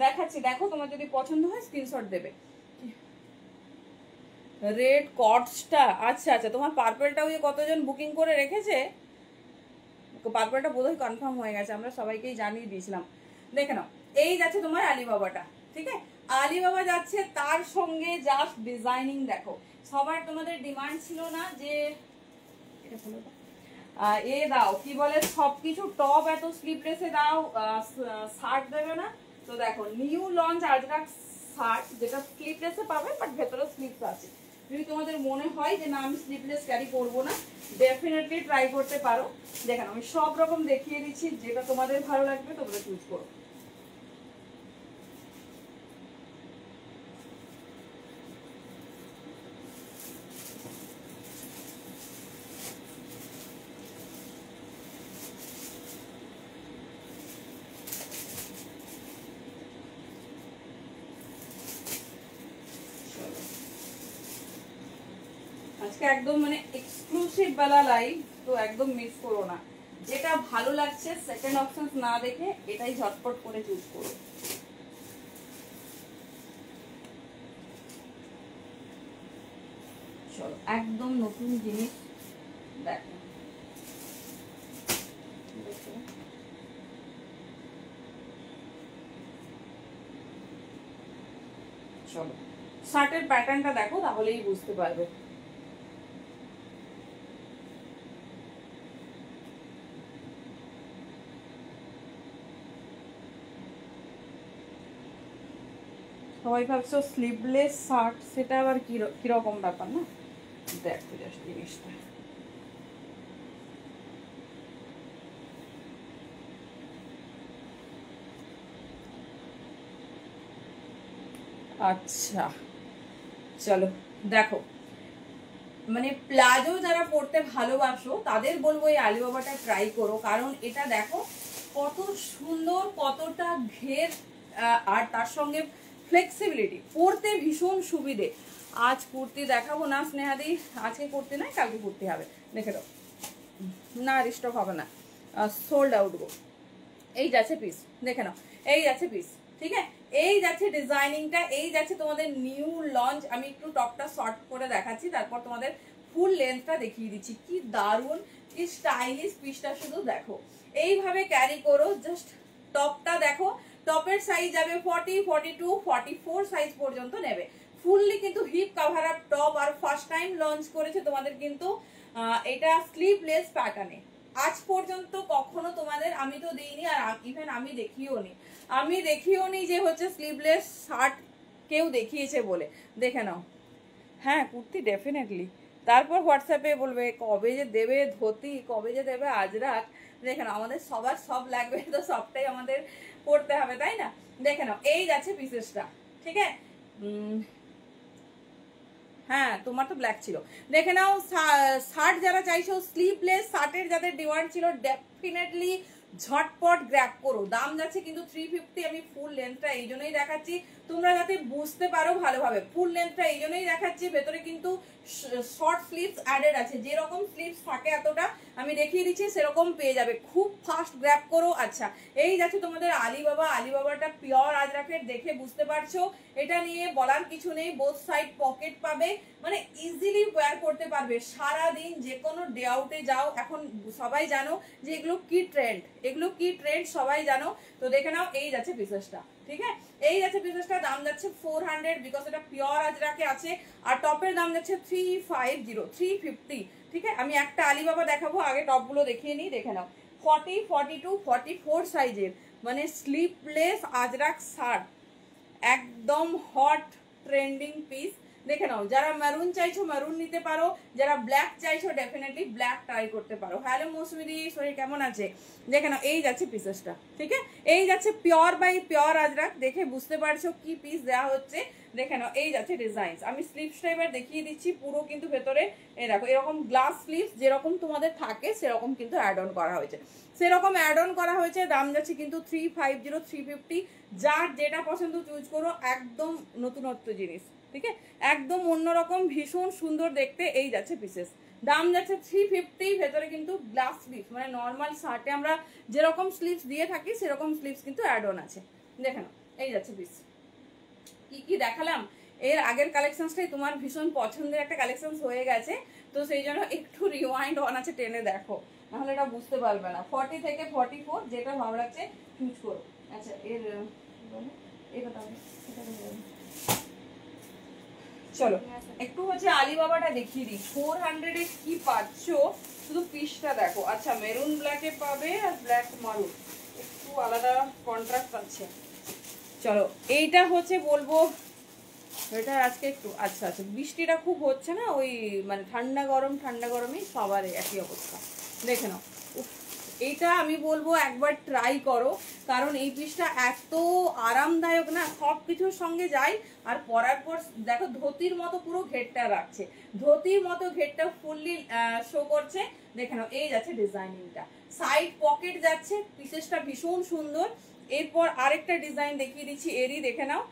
দেখাচ্ছি, দেখো তোমার যদি পছন্দ হয় স্ক্রিনশট দেবে। রেড কটসটা, আচ্ছা আচ্ছা, তোমার পার্পলটা ওই কতজন বুকিং করে রেখেছে, পার্পলটা বোধহয় কনফার্ম হয়ে গেছে, আমরা সবাইকেই জানিয়ে দিয়েছিলাম। দেখে নাও, এই যাচ্ছে তোমার আলিবাবাটা, ঠিক আছে, আলিবাবা যাচ্ছে, তার সঙ্গে জাস্ট ডিজাইনিং দেখো। সবার তোমাদের ডিমান্ড ছিল না যে এ দাও কি বলে সবকিছু টপ এত স্লিপলেসে দাও, শার্ট দেবে না। তো দেখো নিউ লঞ্চ আজরাক শার্ট, যেটা স্লিপলেসে পাবে বাট ভেতরে স্লিপস আছে। যদি তোমাদের মনে হয় যে না আমি স্লিপলেস ক্যারি করবো না, ডেফিনেটলি ট্রাই করতে পারো। দেখেন আমি সব রকম দেখিয়ে দিচ্ছি, যেটা তোমাদের ভালো লাগবে তোমরা চুজ করো। আজকে একদম মানে এক্সক্লুসিভ বেলা লাইভ, তো একদম মিস করো না। যেটা ভালো লাগছে সেকেন্ড অপশন না দেখে এটাই ঝটপট করে চুজ করো। চলো একদম নতুন জিনিস দেখো, চলো শার্টের প্যাটার্নটা দেখো, তাহলেই বুঝতে পারবে। সবাই ভাবছো স্লিভলেস শার্ট, সেটা আবার কিরকম ব্যাপার না, দেখো জাস্ট জিনিসটা। আচ্ছা চলো দেখো, মানে প্লাজো যারা পরতে ভালোবাসো তাদের বলবো এই আলিবাবাটা ট্রাই করো, কারণ এটা দেখো কত সুন্দর, কতটা ঘের, আর তার সঙ্গে ফ্লেক্সিবিলিটি, পরতে ভীষণ সুবিধে। আজ কুর্তি দেখাবো না স্নেহাদি, আজকে কুর্তি নয় কালকে কুর্তি হবে, দেখে দাও না, রিস্টক হবে না, সোল্ড আউট গো। এই যাচ্ছে পিস, দেখে নাও, এই যাচ্ছে পিস, ঠিক আছে, এই যাচ্ছে ডিজাইনিংটা, এই যাচ্ছে তোমাদের নিউ লঞ্চ। আমি একটু টপটা শর্ট করে দেখাচ্ছি, তারপর তোমাদের ফুল লেন্থটা দেখিয়ে দিচ্ছি। কি দারুণ, কি স্টাইলিশ পিসটা, শুধু দেখো এইভাবে ক্যারি করো। জাস্ট টপটা দেখো, টপের সাইজ যাবে 40, 42, 44 সাইজ পর্যন্ত নেবে। ফুললি কিন্তু হিপ কাভার আপ টপ, আর ফার্স্ট টাইম লঞ্চ করেছে তোমাদের কিন্তু এটা স্লিভলেস প্যাটার্নে। আজ পর্যন্ত কখনো তোমাদের আমি তো দিইনি, আর ইভেন আমি দেখিও নি যে হচ্ছে স্লিভলেস শার্ট কেউ দেখিয়েছে বলে। দেখে নাও, হ্যাঁ কুর্তি ডেফিনেটলি, তারপর হোয়াটসঅ্যাপে বলবে কবে যে দেবে ধুতি, কবে যে দেবে আজরাক। দেখে নাও আমাদের সবার সব লাগবে, তো সবটাই আমাদের করতে হবে, তাই না। দেখে নাও এই যাচ্ছে পিসেসটা, ঠিক আছে। হ্যাঁ তোমার তো ব্ল্যাক ছিল, দেখে নাও। শার্ট যারা চাইছো স্লিভলেস শার্টের যাদের ডিমান্ড ছিল, ডেফিনেটলি ঝটপট গ্র্যাব করো। দাম যাচ্ছে কিন্তু 350। আমি ফুল লেন্থটা এই জন্যই দেখাচ্ছি তোমরা যাতে বুঝতে পারো ভালোভাবে। ফুল লেন্থটা এই জন্যই দেখাচ্ছি, ভেতরে কিন্তু শর্ট স্লিভস অ্যাডেড আছে, যেরকম স্লিভস থাকে এতটা আমি দেখিয়ে দিচ্ছি সেরকম পেয়ে যাবে। খুব ফাস্ট গ্র্যাব করো। আচ্ছা, এই যাচ্ছে তোমাদের আলিবাবা। আলিবাবাটা পিওর আজরাকের, দেখে বুঝতে পারছো। এটা নিয়ে বলার কিছু নেই, বোথ সাইড পকেট পাবে, মানে ইজিলি ওয়্যার করতে পারবে সারাদিন, যে কোনো ডে আউটে যাও। এখন সবাই জানো যে এগুলো কি ট্রেন্ড, এগুলো কি ট্রেন্ড সবাই জানো। তো দেখে নাও, এই যাচ্ছে পিসেসটা, ঠিক আছে। এই যাচ্ছে পিসেসটা, দাম যাচ্ছে 400 বিকজ এটা পিওর আজরাকে আছে। আর টপের দাম যাচ্ছে 350 ঠিক আছে। আমি একটা আলিবাবা দেখাবো, আগে টপগুলো দেখিয়ে নিই, দেখে নাও। 40, 42, 44 সাইজের, মানে স্লিপলেস আজরাক শার্ট, একদম হট ট্রেন্ডিং পিস। দেখে নাও, যারা মেরুন চাইছো মেরুন নিতে পারো, যারা ব্ল্যাক চাইছো ডেফিনেটলি ব্ল্যাক ট্রাই করতে পারো। হ্যালো মৌসুমিদি, শরীর কেমন আছে? দেখে নাও, এই যাচ্ছে পিসেসটা, ঠিক আছে। এই যাচ্ছে পিওর বাই পিওর আজরাক, দেখে বুঝতে পারছো কি পিস দেওয়া হচ্ছে। দেখে নাও, এই যাচ্ছে ডিজাইন। আমি স্লিভসটা এবার দেখিয়ে দিচ্ছি পুরো, কিন্তু ভেতরে এই দেখো এরকম গ্লাস স্লিভস যেরকম তোমাদের থাকে সেরকম কিন্তু অ্যাড অন করা হয়েছে, সেরকম অ্যাড অন করা হয়েছে। দাম যাচ্ছে কিন্তু 350, 350। যার যেটা পছন্দ চুজ করো, একদম নতুনত্ব জিনিস, ঠিক আছে, একদম অন্যরকম, ভীষণ সুন্দর দেখতে। এই যাচ্ছে পিসেস, দাম যাচ্ছে 350। ভেতরে কিন্তু গ্লাস স্লিভস, মানে নর্মাল শার্টে আমরা যেরকম স্লিভস দিয়ে থাকি সেরকম স্লিভস কিন্তু অ্যাড অন আছে। দেখে নাও, এই যাচ্ছে পিস। কি কি দেখালাম, এর আগের কালেকশনসটাই তোমার ভীষণ পছন্দের একটা কালেকশন হয়ে গেছে, তো সেই জন্য একটু রিওয়াইন্ড অন আছে, টেনে দেখো, নাহলে এটা বুঝতে পারবে না। 40 থেকে 44 যেটা ভালো লাগছে চুজ করো। আচ্ছা, এর চলো একটু হচ্ছে আলিবাবাটা দেখিয়ে দিই। 400 এ কি পাচ্ছ, শুধু পিসটা দেখো। আচ্ছা, মেরুন ব্ল্যাকে পাবে আর ব্ল্যাক মারুন, একটু আলাদা কন্ট্রাস্ট আছে। চলো, এইটা হচ্ছে বলবো, এটা আজকে একটু আচ্ছা আচ্ছা বৃষ্টিটা খুব হচ্ছে না, ওই মানে ঠান্ডা গরমই সবার একই অবস্থা। দেখে নাও, এইটা আমি বলবো একবার ট্রাই করো, কারণ এই পিসটা এত আরামদায়ক না, সব কিছুর সঙ্গে যায়। আর পরার পর দেখো ধুতির মতো পুরো ঘেরটা রাখছে, ধুতির মতো ঘেরটা ফুললি শো করছে। দেখে নাও, এই যাচ্ছে ডিজাইনিংটা, সাইড পকেট যাচ্ছে, পিসেসটা ভীষণ সুন্দর। এরপর আরেকটা ডিজাইন দেখিয়ে দিচ্ছি এরই, দেখে নাও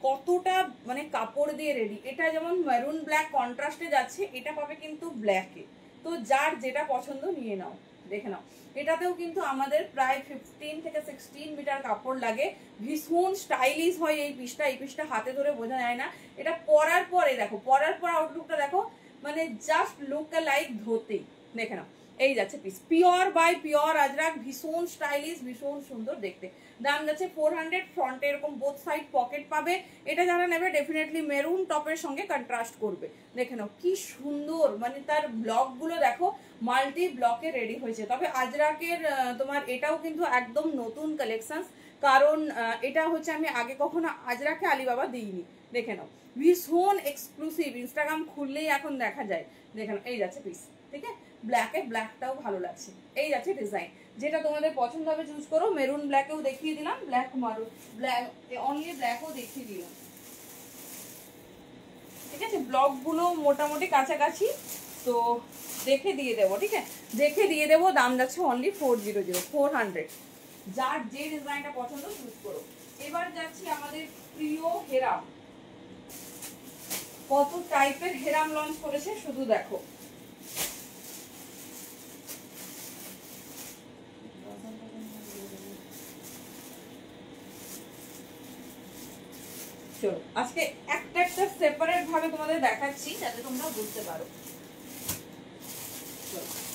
কতটা মানে কাপড় দিয়ে রেডি। এটা যেমন মেরুন ব্ল্যাক কন্ট্রাস্টে যাচ্ছে, এটা পাবে কিন্তু ব্ল্যাকে। তো যার যেটা পছন্দ নিয়ে নাও। দেখে নাও, এটাতেও কিন্তু আমাদের প্রায় 15 থেকে 16 মিটার কাপড় লাগে। ভীষণ স্টাইলিশ হয় এই পিসটা, এই পিসটা হাতে ধরে বোঝা যায় না। এটা পরার পরে দেখো, পরার পর আউটলুকটা দেখো, মানে জাস্ট লুক লাইক ধোতি। দেখে নাও, এই যাচ্ছে piece, pure by pure ajrakh, ভীষণ স্টাইলিশ, ভীষণ সুন্দর দেখতে। দাম যাচ্ছে 400। ফ্রন্টে এরকম বোথ সাইড পকেট পাবে। এটা যারা নেবে ডেফিনেটলি মেরুন টপের সঙ্গে কন্ট্রাস্ট করবে। দেখে নাও কি সুন্দর, মানে তার ব্লকগুলো দেখো, মাল্টি ব্লকে রেডি হয়েছে। তবে আজরাকের তোমার এটাও কিন্তু একদম নতুন কালেকশন, কারণ এটা হচ্ছে আমি আগে কখনো আজরাকে আলিবাবা দিইনি। দেখে নাও, ভীষণ এক্সক্লুসিভ, ইনস্টাগ্রাম খুললেই এখন দেখা যায়। দেখে নাও, এই যাচ্ছে পিস, ঠিক আছে। ব্ল্যাকে, ব্ল্যাকটাও ভালো লাগছে। এই যাচ্ছে ডিজাইন, যেটা তোমাদের পছন্দ হবে চুজ করো। মেরুন ব্ল্যাকেও দেখিয়ে দিলাম, ব্ল্যাক মারুন ব্ল্যাক, অনলি ব্ল্যাকও দেখিয়ে দিলাম, ঠিক আছে। ব্লকগুলো মোটামুটি কাছাকাছি, তো দেখে দিয়ে দেবো, ঠিক আছে, দেখে দিয়ে দেবো। দাম যাচ্ছে অনলি 400। যার যে ডিজাইনটা পছন্দ চুজ করো। এবার যাচ্ছি আমাদের প্রিয় হেরাম, কত টাইপের হেরাম লঞ্চ করেছে শুধু দেখো। চলো আজকে একটা একটা সেপারেট ভাবে তোমাদের দেখাচ্ছি যাতে তোমরা বুঝতে পারো।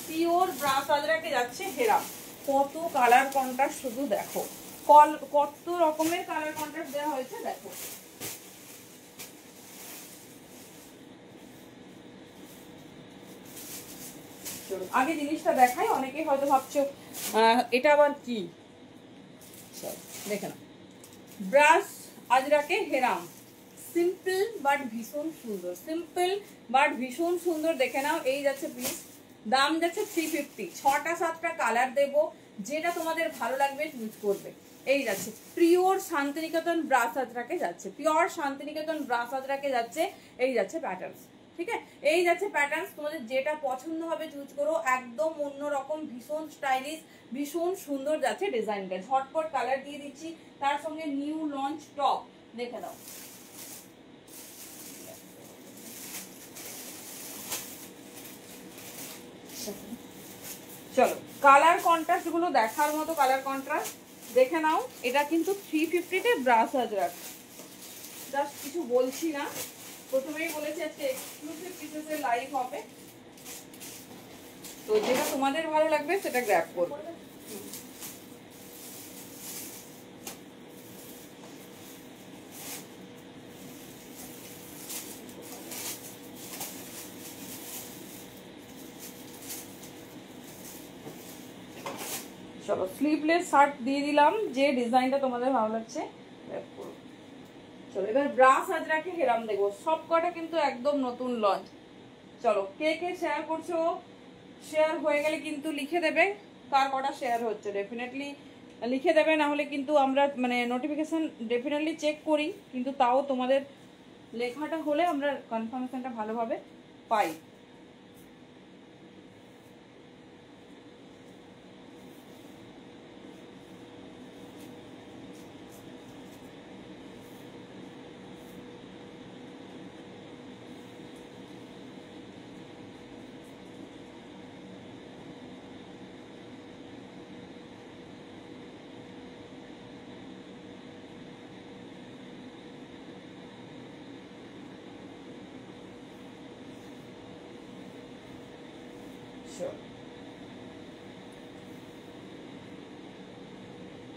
পিওর ব্রাশ আজরাকে যাচ্ছে হেরাম, কত কালার কন্ট্রাস্ট শুধু দেখো, কত রকমের কালার কন্ট্রাস্ট দেওয়া হয়েছে দেখো। চলো আগে জিনিসটা দেখাই, অনেকেই হয়তো ভাবছো এটা আবার কি। দেখে নাও, ব্রাশ আজরাকে হেরাম, সিম্পল বাট ভীষণ সুন্দর, সিম্পল বাট ভীষণ সুন্দর। দেখে নাও, এই যাচ্ছে পিস, দাম যাচ্ছে 350। 6টা 7টা কালার দেবো, যেটা তোমাদের ভালো লাগবে চুজ করবে। এই যাচ্ছে পিওর শান্তিনিকেতন ব্রাশ আজরাকে যাচ্ছে, পিওর শান্তিনিকেতন ব্রাশ আজরাকে যাচ্ছে। এই যাচ্ছে প্যাটার্ন, ঠিক আছে, এই যাচ্ছে প্যাটার্ন, তোমাদের যেটা পছন্দ হবে চুজ করো, একদম অন্যরকম, ভীষণ স্টাইলিশ, ভীষণ সুন্দর যাচ্ছে ডিজাইনটা। ঝটপট কালার দিয়ে দিচ্ছি, তার সঙ্গে নিউ লঞ্চ টপ দেখে নাও। চলো কালার কন্ট্রাস্ট গুলো দেখার মতো কালার কন্ট্রাস্ট দেখে নাও। এটা কিন্তু 350-তে ব্রাশ আজরাক, জাস্ট কিছু বলছি না, প্রথমেই বলেছি আজকে এক্সক্লুসিভ পিসেসের লাইভ হবে, তো যেটা তোমাদের ভালো লাগবে সেটা গ্র্যাব করবে। চলো স্লিভলেস শার্ট দিয়ে দিলাম, যে ডিজাইনটা তোমাদের ভালো লাগছে গ্র্যাব করো। চলো এবার ব্রাশ আজরাকে হেরাম দেখবো, সব কটা কিন্তু একদম নতুন লঞ্চ। চলো কে কে শেয়ার করছো, শেয়ার হয়ে গেলে কিন্তু লিখে দেবে কার কটা শেয়ার হচ্ছে, ডেফিনেটলি লিখে দেবে, না হলে কিন্তু আমরা মানে নোটিফিকেশন ডেফিনেটলি চেক করি, কিন্তু তাও তোমাদের লেখাটা হলে আমরা কনফার্মেশনটা ভালোভাবে পাই।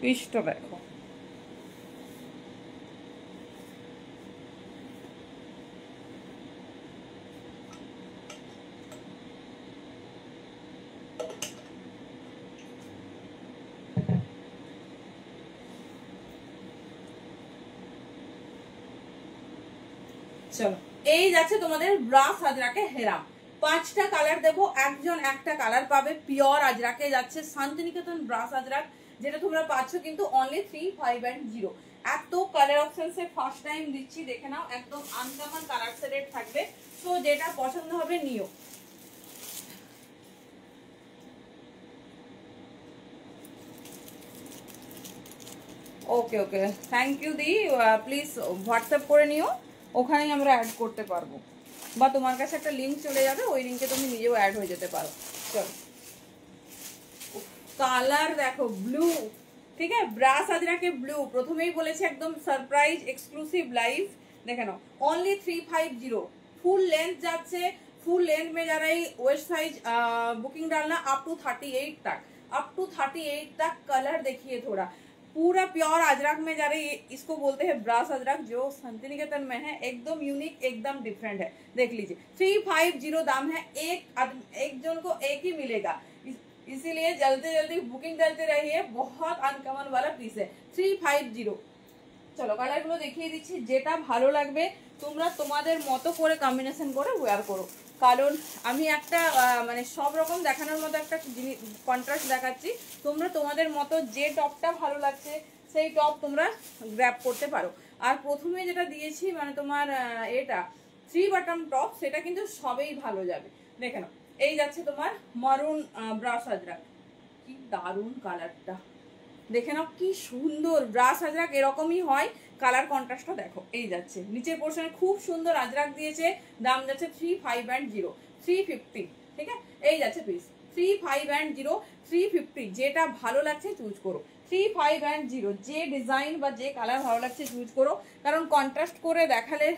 পিসটা দেখো, চলো এই যাচ্ছে তোমাদের ব্রাশ আজরাকে হেরাম, 5টা কালার দেবো, একজন একটা কালার পাবে, পিওর আজরাকে যাচ্ছে শান্তিনিকেতন ব্রাশ আজরাক, যেটা তোমরা পাচ্ছ কিন্তু অনলি 3510। এত কালার অপশনসে ফার্স্ট টাইম দিচ্ছি, দেখে নাও, একদম আনকমন কালার সেট থাকবে, তো যেটা পছন্দ হবে নিও। ওকে ওকে, থ্যাংক ইউ দি, প্লিজ হোয়াটসঅ্যাপ করে নিও, ওখানেই আমরা অ্যাড করতে পারবো, বা তোমার কাছে একটা লিঙ্ক চলে যাবে, ওই লিঙ্কে তুমি নিজেও অ্যাড হয়ে যেতে পারো। চলো কালার দেখো, ব্লু, ঠিক আছে, ব্রাশ আজরাকে ব্লু, প্রথমেই বলেছি একদম সারপ্রাইজ এক্সক্লুসিভ লাইভ, দেখে নাও অনলি 350, फुल लेंथ যাচ্ছে, फुल लेंथ में जा रही वेस्ट साइज बुकिंग डालना अप टू 38 तक, अप टू 38 तक। कलर देखिए थोड़ा, पूरा प्योर अजरक में जा रही है, इसको बोलते हैं ब्रास अजरक, जो शांतिनिकेतन में है, एकदम यूनिक, एकदम डिफरेंट है। देख लीजिए 350 दाम है, एक जन को एक ही मिलेगा, इसीलिए जल्दी जल्दी बुकिंग करते रहिए, बहुत अनकमन वाला पीस है 350। চলো কালারগুলো দেখিয়ে দিচ্ছি, যেটা ভালো লাগবে তোমরা তোমাদের মতো করে কম্বিনেশন করে ওয়্যার করো, কারণ আমি একটা মানে সব রকম দেখানোর মতো একটা কন্ট্রাস্ট দেখাচ্ছি, তোমরা তোমাদের মতো যে টপটা ভালো লাগছে সেই টপ তোমরা গ্র্যাব করতে পারো। আর প্রথমে যেটা দিয়েছি মানে তোমার এটা 3 বাটন টপ, সেটা কিন্তু সবেই ভালো যাবে। দেখে নাও এই যাচ্ছে তোমার মারুন ব্রাশ আজরাক, কি দারুণ কালারটা, দেখে নাও কি সুন্দর, ব্রাশ আজরাক এরকমই হয়, কালার কন্ট্রাস্টটা দেখো, এই যাচ্ছে নিচের পোর্শনে খুব সুন্দর আজরাক দিয়েছে, দাম যাচ্ছে 3510, 350, ঠিক আছে, এই যাচ্ছে পিস 3510, 350, যেটা ভালো লাগছে চুজ করো, 3510, যে ডিজাইন বা যে কালার ভালো লাগছে চুজ করো, কারণ কন্ট্রাস্ট করে দেখালে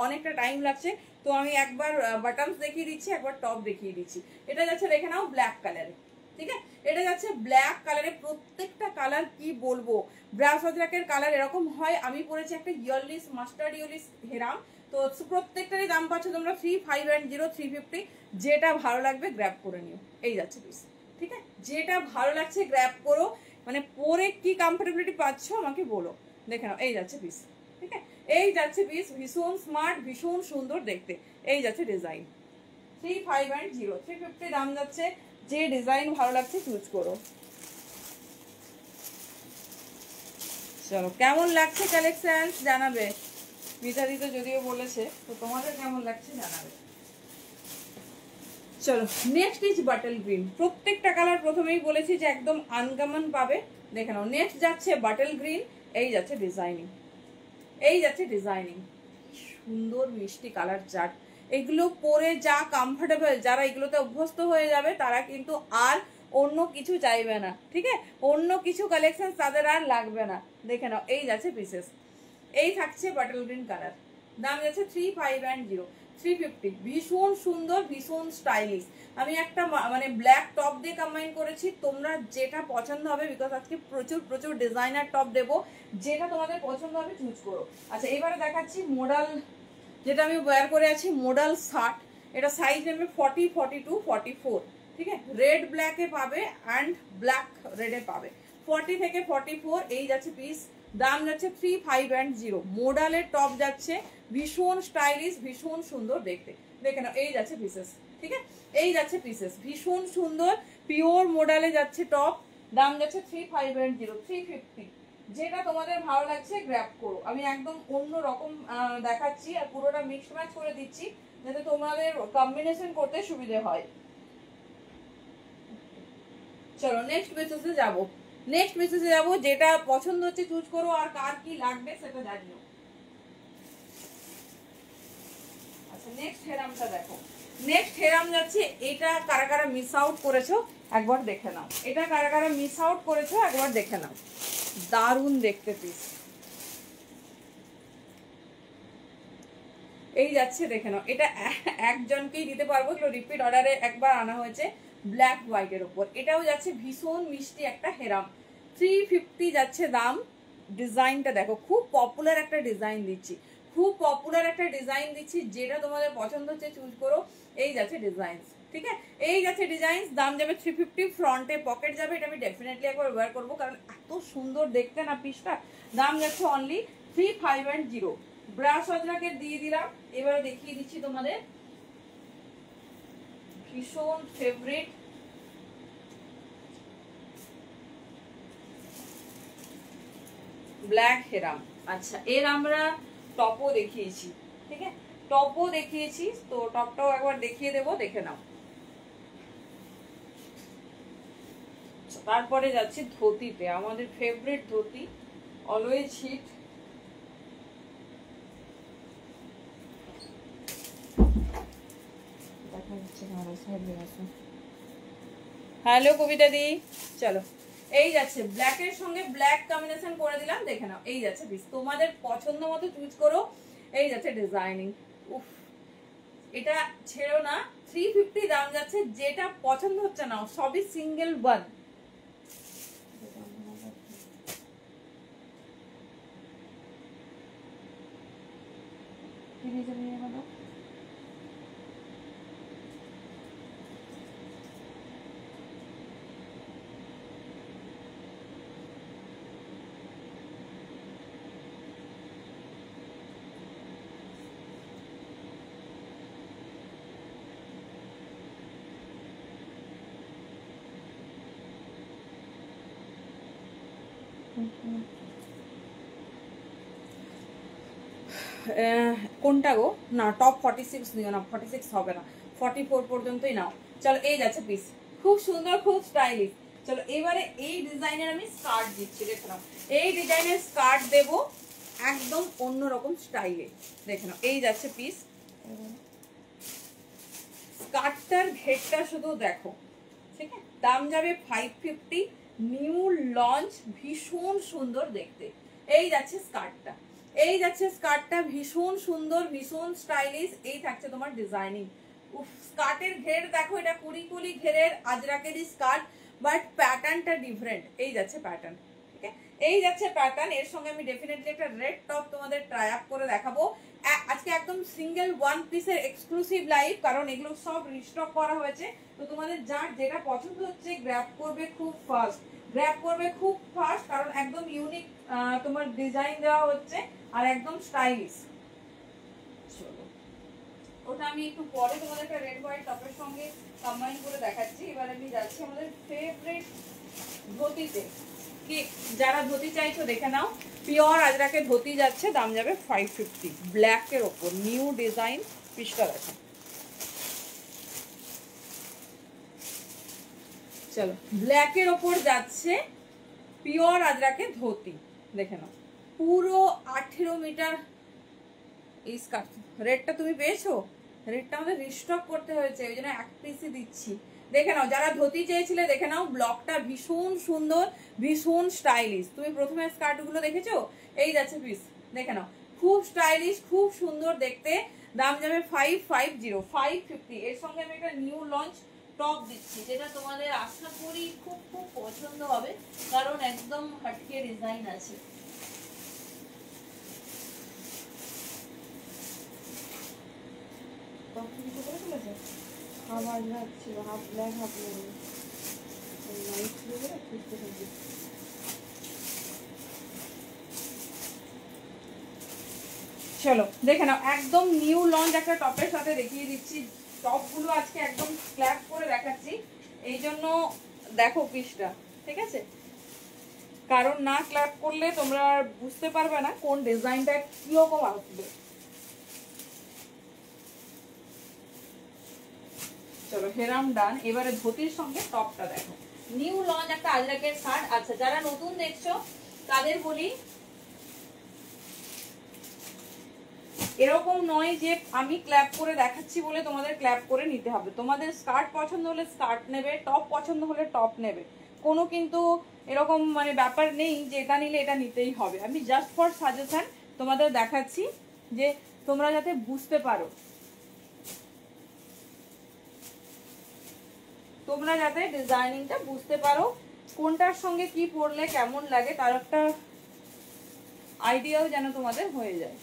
অনেকটা টাইম লাগছে, তো আমি একবার বাটনস দেখিয়ে দিচ্ছি, একবার টপ দেখিয়ে দিচ্ছি। এটা যাচ্ছে দেখে নাও ব্ল্যাক কালারে, ঠিক আছে, এটা যাচ্ছে ব্ল্যাক কালারে, প্রত্যেকটা কালার কি বলবো, ব্রাশ আজরাকের কালার এরকম হয়। আমি পরেছি একটা ইয়েলিশ মাস্টার্ড ইয়েলিশ হেরাম, তো প্রত্যেকটারই দাম পাচ্ছ তোমরা 3510, 350, যেটা ভালো লাগবে গ্র্যাব করে নিও, এই যাচ্ছে পিস, ঠিক আছে, যেটা ভালো লাগছে গ্র্যাব করো, মানে পরে কি কমফোর্টেবিলিটি পাচ্ছ আমাকে বলো, দেখে নাও এই যাচ্ছে পিস, ঠিক আছে, এই যাচ্ছে পিস, ভীষণ স্মার্ট, ভীষণ সুন্দর দেখতে, এই যাচ্ছে ডিজাইন 3510, 350 দাম যাচ্ছে, যে ডিজাইন ভালো লাগছে চুজ করো। চলো কেমন লাগছে কালেকশন জানাবে, মিতাদি তো যদিও বলেছে, তো তোমাদের কেমন লাগছে জানাবে। চলো নেক্সট ইজ বাটল গ্রিন। প্রত্যেকটা কালার প্রথমেই বলেছি যে একদম আনকমন পাবে। দেখে নাও নেক্সট যাচ্ছে বাটল গ্রিন, এই যাচ্ছে ডিজাইনিং, এই যাচ্ছে ডিজাইনিং, সুন্দর মিষ্টি কালার চার্ট। এগুলো পরে যা কমফোর্টেবল, যারা এগুলোতে অভ্যস্ত হয়ে যাবে তারা কিন্তু আর অন্য কিছু চাইবে না, ঠিক আছে? অন্য কিছু কালেকশন তাদের আর লাগবে না। দেখে নাও এই যাচ্ছে পিসেস, এই থাকছে বাটল গ্রিন কালার, দাম যাচ্ছে 3510, 350। ভীষণ সুন্দর, ভীষণ স্টাইলিশ। আমি একটা মানে ব্ল্যাক টপ দিয়ে কম্বাইন করেছি, তোমরা যেটা পছন্দ হবে, বিকজ আজকে প্রচুর প্রচুর ডিজাইনার টপ দেবো, যেটা তোমাদের পছন্দ হবে চুজ করো। আচ্ছা এবারে দেখাচ্ছি মডেল, যেটা আমি ওয়্যার করে আছি মডেল 60। এটা সাইজ নেবে 40, 42, 44, ঠিক আছে? রেড ব্ল্যাকে পাবে অ্যান্ড ব্ল্যাক রেডে পাবে। 40 থেকে 44 এই যাচ্ছে পিস, দাম যাচ্ছে 3510। মডেলের টপ যাচ্ছে, ভীষণ স্টাইলিশ, ভীষণ সুন্দর দেখতে। দেখে নাও এই যাচ্ছে পিসেস, ঠিক আছে? এই যাচ্ছে পিসেস, ভীষণ সুন্দর পিওর মডেলে যাচ্ছে টপ, দাম যাচ্ছে 3510, 350। যেটা তোমাদের ভালো লাগছে গ্র্যাব করো। আমি একদম অন্য রকম দেখাচ্ছি আর পুরোটা মিক্স ম্যাচ করে দিচ্ছি যাতে তোমাদের কম্বিনেশন করতে সুবিধে হয়। চলো নেক্সট মেসেজে যাবো, নেক্সট মেসেজে যাবো। যেটা পছন্দ হচ্ছে চুজ করো, আর কার কি লাগবে সেটা জানিও। আচ্ছা নেক্সট হেরামটা দেখো, নেক্সট হেরাম যাচ্ছে। এটা কারা কারা মিস আউট করেছো একবার দেখে নাও, এটা কারা কারা মিস আউট করেছো একবার দেখে নাও। দারুণ দেখতে পিস, এই যাচ্ছে দেখে নাও। এটা একজনকেই দিতে পারবো, এগুলো রিপিট অর্ডারে একবার আনা হয়েছে ব্ল্যাক হোয়াইটের উপর। এটাও যাচ্ছে ভীষণ মিষ্টি একটা হেরাম, 350 যাচ্ছে দাম। ডিজাইনটা দেখো, খুব পপুলার একটা ডিজাইন দিচ্ছি, খুব পপুলার একটা ডিজাইন দিচ্ছি, যেটা তোমাদের পছন্দ হচ্ছে চুজ করো। এই যাচ্ছে ডিজাইন, ঠিক আছে? এই যাচ্ছে ডিজাইন, দাম যাবে 350। ফ্রন্টে পকেট যাবে, এটা আমি ডেফিনেটলি একবার ওয়্যার করবো কারণ এত সুন্দর দেখতে না পিসটা। দাম যাচ্ছে অনলি 3510। ব্রাশ অজরাকে দিয়ে দিলাম। এবারে দেখিয়ে দিচ্ছি তোমাদের ভীষণ ফেভারিট ব্ল্যাক হেরাম। আচ্ছা এর আমরা টপও দেখিয়েছি, ঠিক আছে? টপও দেখিয়েছি, তো টপটাও একবার দেখিয়ে দেবো, দেখে নাও। তারপরে যাচ্ছি ধুতিতে, আমাদের favourite dhoti, always hit. Hello Kabita দি, চলো এই যাচ্ছে ব্ল্যাকের সঙ্গে ব্ল্যাক কম্বিনেশন করে দিলাম, দেখে নাও এই যাচ্ছে পিস, তোমাদের পছন্দ মতো চুজ করো। এই যাচ্ছে ডিজাইনিং, উফ এটা ছেড়ো না। 350 দাম যাচ্ছে, যেটা পছন্দ হচ্ছে না সবই সিঙ্গেল ওয়ান। কোনটা গো? না টপ 46 নিও না, 46 হবে না, 44 পর্যন্তই নাও। চলো এই যাচ্ছে পিস, খুব সুন্দর, খুব স্টাইলিশ। চলো এবারে এই ডিজাইনের আমি স্কার্ট দিচ্ছি, দেখে নাও। এই ডিজাইনের স্কার্ট দেব একদম অন্যরকম স্টাইলে, দেখে নাও এই যাচ্ছে পিস। স্কার্টটার ঘেরটা শুধু দেখো, ঠিক আছে? দাম যাবে 550, নিউ লঞ্চ, ভীষণ সুন্দর দেখতে। এই যাচ্ছে স্কার্টটা, এই যাচ্ছে স্কার্টটা, ভীষণ সুন্দর, ভীষণ স্টাইলিশ। এই থাকছে তোমার ডিজাইনিং। স্কার্টের ঘের দেখো, এটা কুড়ি কুড়ি ঘেরের আজরাকেরই স্কার্ট, বাট প্যাটার্নটা ডিফারেন্ট। এই যাচ্ছে প্যাটার্ন, ঠিক আছে? এই যাচ্ছে প্যাটার্ন। এর সঙ্গে আমি ডেফিনেটলি একটা রেড টপ তোমাদের ট্রাই আপ করে দেখাবো। আজকে একদম সিঙ্গেল ওয়ান পিসের এক্সক্লুসিভ লাইভ, কারণ এগুলো সব রিস্টক করা হয়েছে। তো তোমাদের যার যেটা পছন্দ হচ্ছে গ্র্যাব করবে খুব ফাস্ট, গ্র্যাব করবে খুব ফাস্ট, কারণ একদম ইউনিক তোমার ডিজাইন দেওয়া হচ্ছে আর একদম স্টাইলিশ। চলো ওটা আমি একটু পরে তোমাদের একটা রেড হোয়াইট টপের সঙ্গে কম্বাইন করে দেখাচ্ছি। এবার আমি যাচ্ছি আমাদের ফেভারিট ধুতিতে। কি যারা ধুতি চাইছো দেখে নাও, পিওর আজরাকে ধুতি যাচ্ছে, দাম যাবে 550, ব্ল্যাকের ওপর নিউ ডিজাইন, পিসটা দেখো। চলো ব্ল্যাকের ওপর যাচ্ছে পিওর আজরাকের ধুতি, দেখে নাও পুরো 18 মিটার এই স্কার্ট। রেটটা তুমি পেয়েছো? রেটটা আমাদের রিস্টক করতে হয়েছে, ওই জন্য এক পিসই দিচ্ছি। দেখে নাও, যারা ধুতি চেয়েছিলে দেখে নাও, ব্লকটা ভীষণ সুন্দর, ভীষণ স্টাইলিশ। তুমি প্রথমে স্কার্টগুলো দেখেছো, এই যাচ্ছে পিস, দেখে নাও খুব স্টাইলিশ, খুব সুন্দর দেখতে। দাম যাবে 550, 550। এর সঙ্গে আমি একটা নিউ লঞ্চ টপ দিচ্ছি, যেটা তোমাদের আশা করি খুব খুব পছন্দ হবে, কারণ একদম হটকে ডিজাইন আছে। আওয়াজ লাগছিল, হাফ ব্ল্যাক হাফ মেরুন, চলো দেখে নাও একদম নিউ লঞ্চ একটা টপের সাথে দেখিয়ে দিচ্ছি। টপগুলো আজকে একদম ক্ল্যাপ করে দেখাচ্ছি, এই জন্য দেখো পিসটা, ঠিক আছে? কারণ না ক্ল্যাপ করলে তোমরা বুঝতে পারবে না কোন ডিজাইনটা কিরকম আসবে। চলো হেরাম ডান। এবারে ধুতির সঙ্গে টপটা দেখো, নিউ লঞ্চ একটা আজরাকের শার্ট। আচ্ছা, যারা নতুন দেখছো তাদের বলি, এরকম নয় যে আমি ক্ল্যাপ করে দেখাচ্ছি বলে তোমাদের ক্ল্যাপ করে নিতে হবে। তোমাদের স্কার্ট পছন্দ হলে স্কার্ট নেবে, টপ পছন্দ হলে টপ নেবে, কোনো কিন্তু এরকম মানে ব্যাপার নেই যে এটা নিলে এটা নিতেই হবে। আমি জাস্ট ফর সাজেশন তোমাদের দেখাচ্ছি, যে তোমরা যাতে বুঝতে পারো, তোমরা যাতে ডিজাইনিংটা বুঝতে পারো, কোনটার সঙ্গে কি পরলে কেমন লাগে তার একটা আইডিয়াও যেন তোমাদের হয়ে যায়।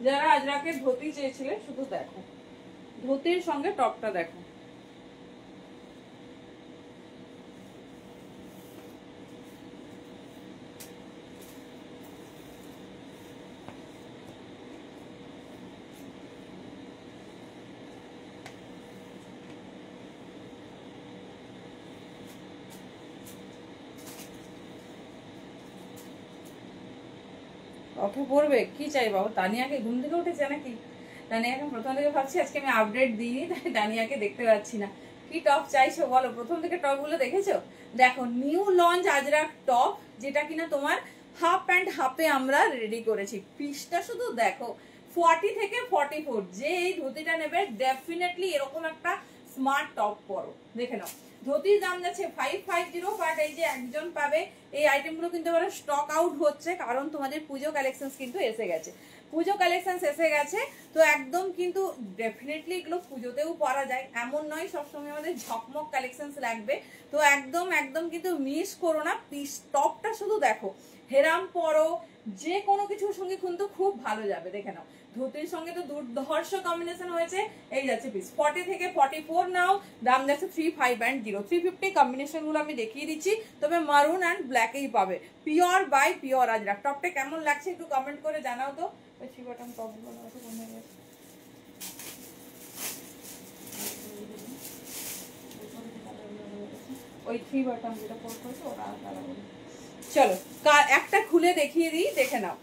যারা আজরাকের ধুতি চেয়েছিলে শুধু দেখো, ধুতির সঙ্গে টপটা দেখো। ওকে পড়বে কি চাই বাবু? তানিয়াকে ঘুম থেকে উঠেছে নাকি? তানিয়াকে প্রথম থেকে ভাবছি আজকে আমি আপডেট দিইনি, তাই তানিয়াকে দেখতে পাচ্ছি না। কি টপ চাইছো বলো? প্রথম থেকে টপ গুলো দেখেছো? দেখো নিউ লঞ্চ আজরাক টপ, যেটা কিনা তোমার হাফ প্যান্ট হাফে আমরা রেডি করেছি। পিসটা শুধু দেখো, 40 থেকে 44 যে এই ধুতিটা নেবে ডেফিনেটলি এরকম একটা স্মার্ট টপ পরো। দেখে নাও ধুতির দাম যাচ্ছে 550, বাট এই যে একজন পাবে। এই আইটেমগুলো কিন্তু এবার স্টক আউট হচ্ছে, কারণ তোমাদের পুজো কালেকশন কিন্তু এসে গেছে, পুজো কালেকশন এসে গেছে। তো একদম কিন্তু ডেফিনেটলি এগুলো পুজোতেও পরা যায়, এমন নয় সবসময় আমাদের ঝকমক কালেকশন লাগবে। তো একদম একদম কিন্তু মিস করো না। পিস টপটা শুধু দেখো, হেরাম পরো, যে কোনো কিছুর সঙ্গে কিন্তু খুব ভালো যাবে। দেখে নাও ধুতির সঙ্গে তো দুর্ধর্ষ কম্বিনেশন হয়েছে। এই যাচ্ছে পিস 40 থেকে 44 নাও, দাম যাচ্ছে 350, 350। কম্বিনেশন গুলো আমি দেখিয়ে দিচ্ছি, তবে মারুন অ্যান্ড ব্ল্যাকেই পাবে, পিওর বাই পিওর আজরাক। টপটা কেমন লাগছে একটু কমেন্ট করে জানাও তো। থ্রি বাটন টপ গুলো ওই থ্রি বাটন যেটা পড়ছে ওরা আলাদা। চলো একটা খুলে দেখিয়ে দিই, দেখে নাও।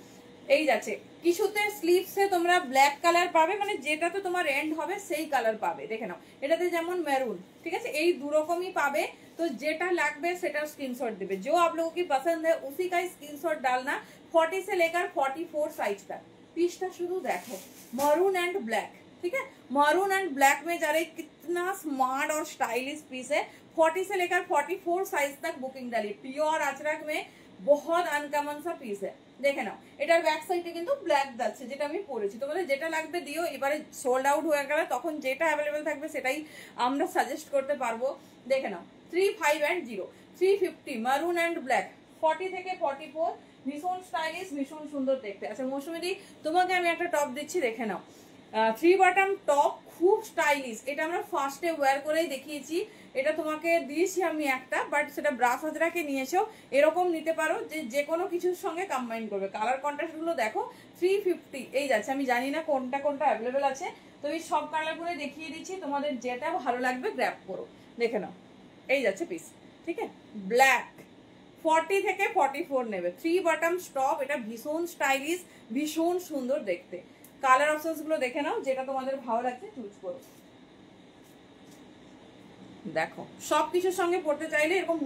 এই যাচ্ছে কিছুতে স্লিভসে তোমরা ব্ল্যাক কালার পাবে, মানে যেটাতে তোমার এন্ড হবে সেই কালার পাবে। দেখে নাও এটাতে যেমন মেরুন, ঠিক আছে, এই দু রকমই পাবে। তো যেটা লাগবে সেটা স্ক্রিনশট देবে। जो आप लोगों की पसंद है उसी का स्क्रीनशॉट डालना। 40 से लेकर 44 साइज तक। पीसটা শুধু দেখো, मरून एंड ब्लैक, ठीक है, मरून एंड ब्लैक में जा रहे कितना स्मार्ट और स्टाइलिश पीस है। 40 से लेकर 44 साइज तक बुकिंग डाली। प्योर अजरक में बहुत अनकमन सा पीस है। দেখে নাও এটার ব্যাক সাইডে কিন্তু ব্ল্যাক যাচ্ছে, যেটা আমি পরেছি। তোমাদের যেটা লাগবে দিও, এবারে সোল্ড আউট হয়ে গেলে তখন যেটা অ্যাভেলেবেল থাকবে সেটাই আমরা সাজেস্ট করতে পারবো। দেখে নাও 35 350 মারুন অ্যান্ড ব্ল্যাক, 40 থেকে 44, ভীষণ স্টাইলিশ, ভীষণ সুন্দর দেখতে। আচ্ছা মৌসুমী, তোমাকে আমি একটা টপ দিচ্ছি, দেখে নাও। থ্রি বটম টপ, খুব স্টাইলিশ। এটা আমরা ফার্স্টে ওয়্যার করেই দেখিয়েছি, এটা তোমাকে দিয়েছি আমি একটা, বাট সেটা ব্রাশ আজরাকে নিয়েছো। এরকম নিতে পারো যে কোনো কিছুর সঙ্গে কম্বাইন করবে। কালার কন্ট্রাস্টগুলো দেখো, 350 এই যাচ্ছে। আমি জানি না কোনটা কোনটা অ্যাভেলেবেল আছে, তো এই সব কালারগুলো দেখিয়ে দিচ্ছি, তোমাদের যেটা ভালো লাগবে গ্র্যাব করো। দেখে নাও এই যাচ্ছে পিস, ঠিক আছে, ব্ল্যাক 40 থেকে 44 নেবে। 3 বটম স্টপ, এটা ভীষণ স্টাইলিশ, ভীষণ সুন্দর দেখতে। কালার অপশনস গুলো দেখে নাও, যেটা তোমাদের ভালো লাগছে চুজ করো। দেখো সবকিছুর সঙ্গে পড়তে চাইলে এরকম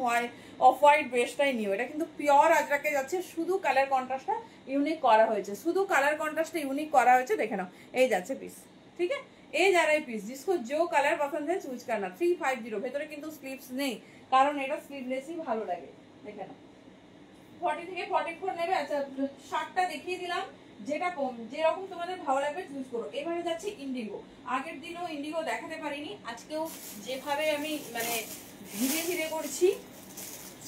অফ হোয়াইট বেসটাই নিও। এটা কিন্তু পিওর আজরাকে যাচ্ছে, শুধু কালার কন্ট্রাস্টটা ইউনিক করা হয়েছে, শুধু কালার কন্ট্রাস্টটা ইউনিক করা হয়েছে। দেখে নাও, এই যাচ্ছে পিস, ঠিক আছে। এই যারা পিস जिसको जो कलर पसंद है चूज करना। 350 ভেতরে কিন্তু স্লিভস নেই, কারণ এটা স্লিভলেসই ভালো লাগে। দেখে নাও 40 থেকে 44 নেবে। আচ্ছা শার্টটা দেখিয়ে দিলাম, যেটা কম যেরকম তোমাদের ভালো লাগবে চুজ করো। এবারে যাচ্ছে ইন্ডিগো। আগের দিনও ইন্ডিগো দেখাতে পারিনি, আজকেও যেভাবে আমি মানে ধীরে ধীরে করছি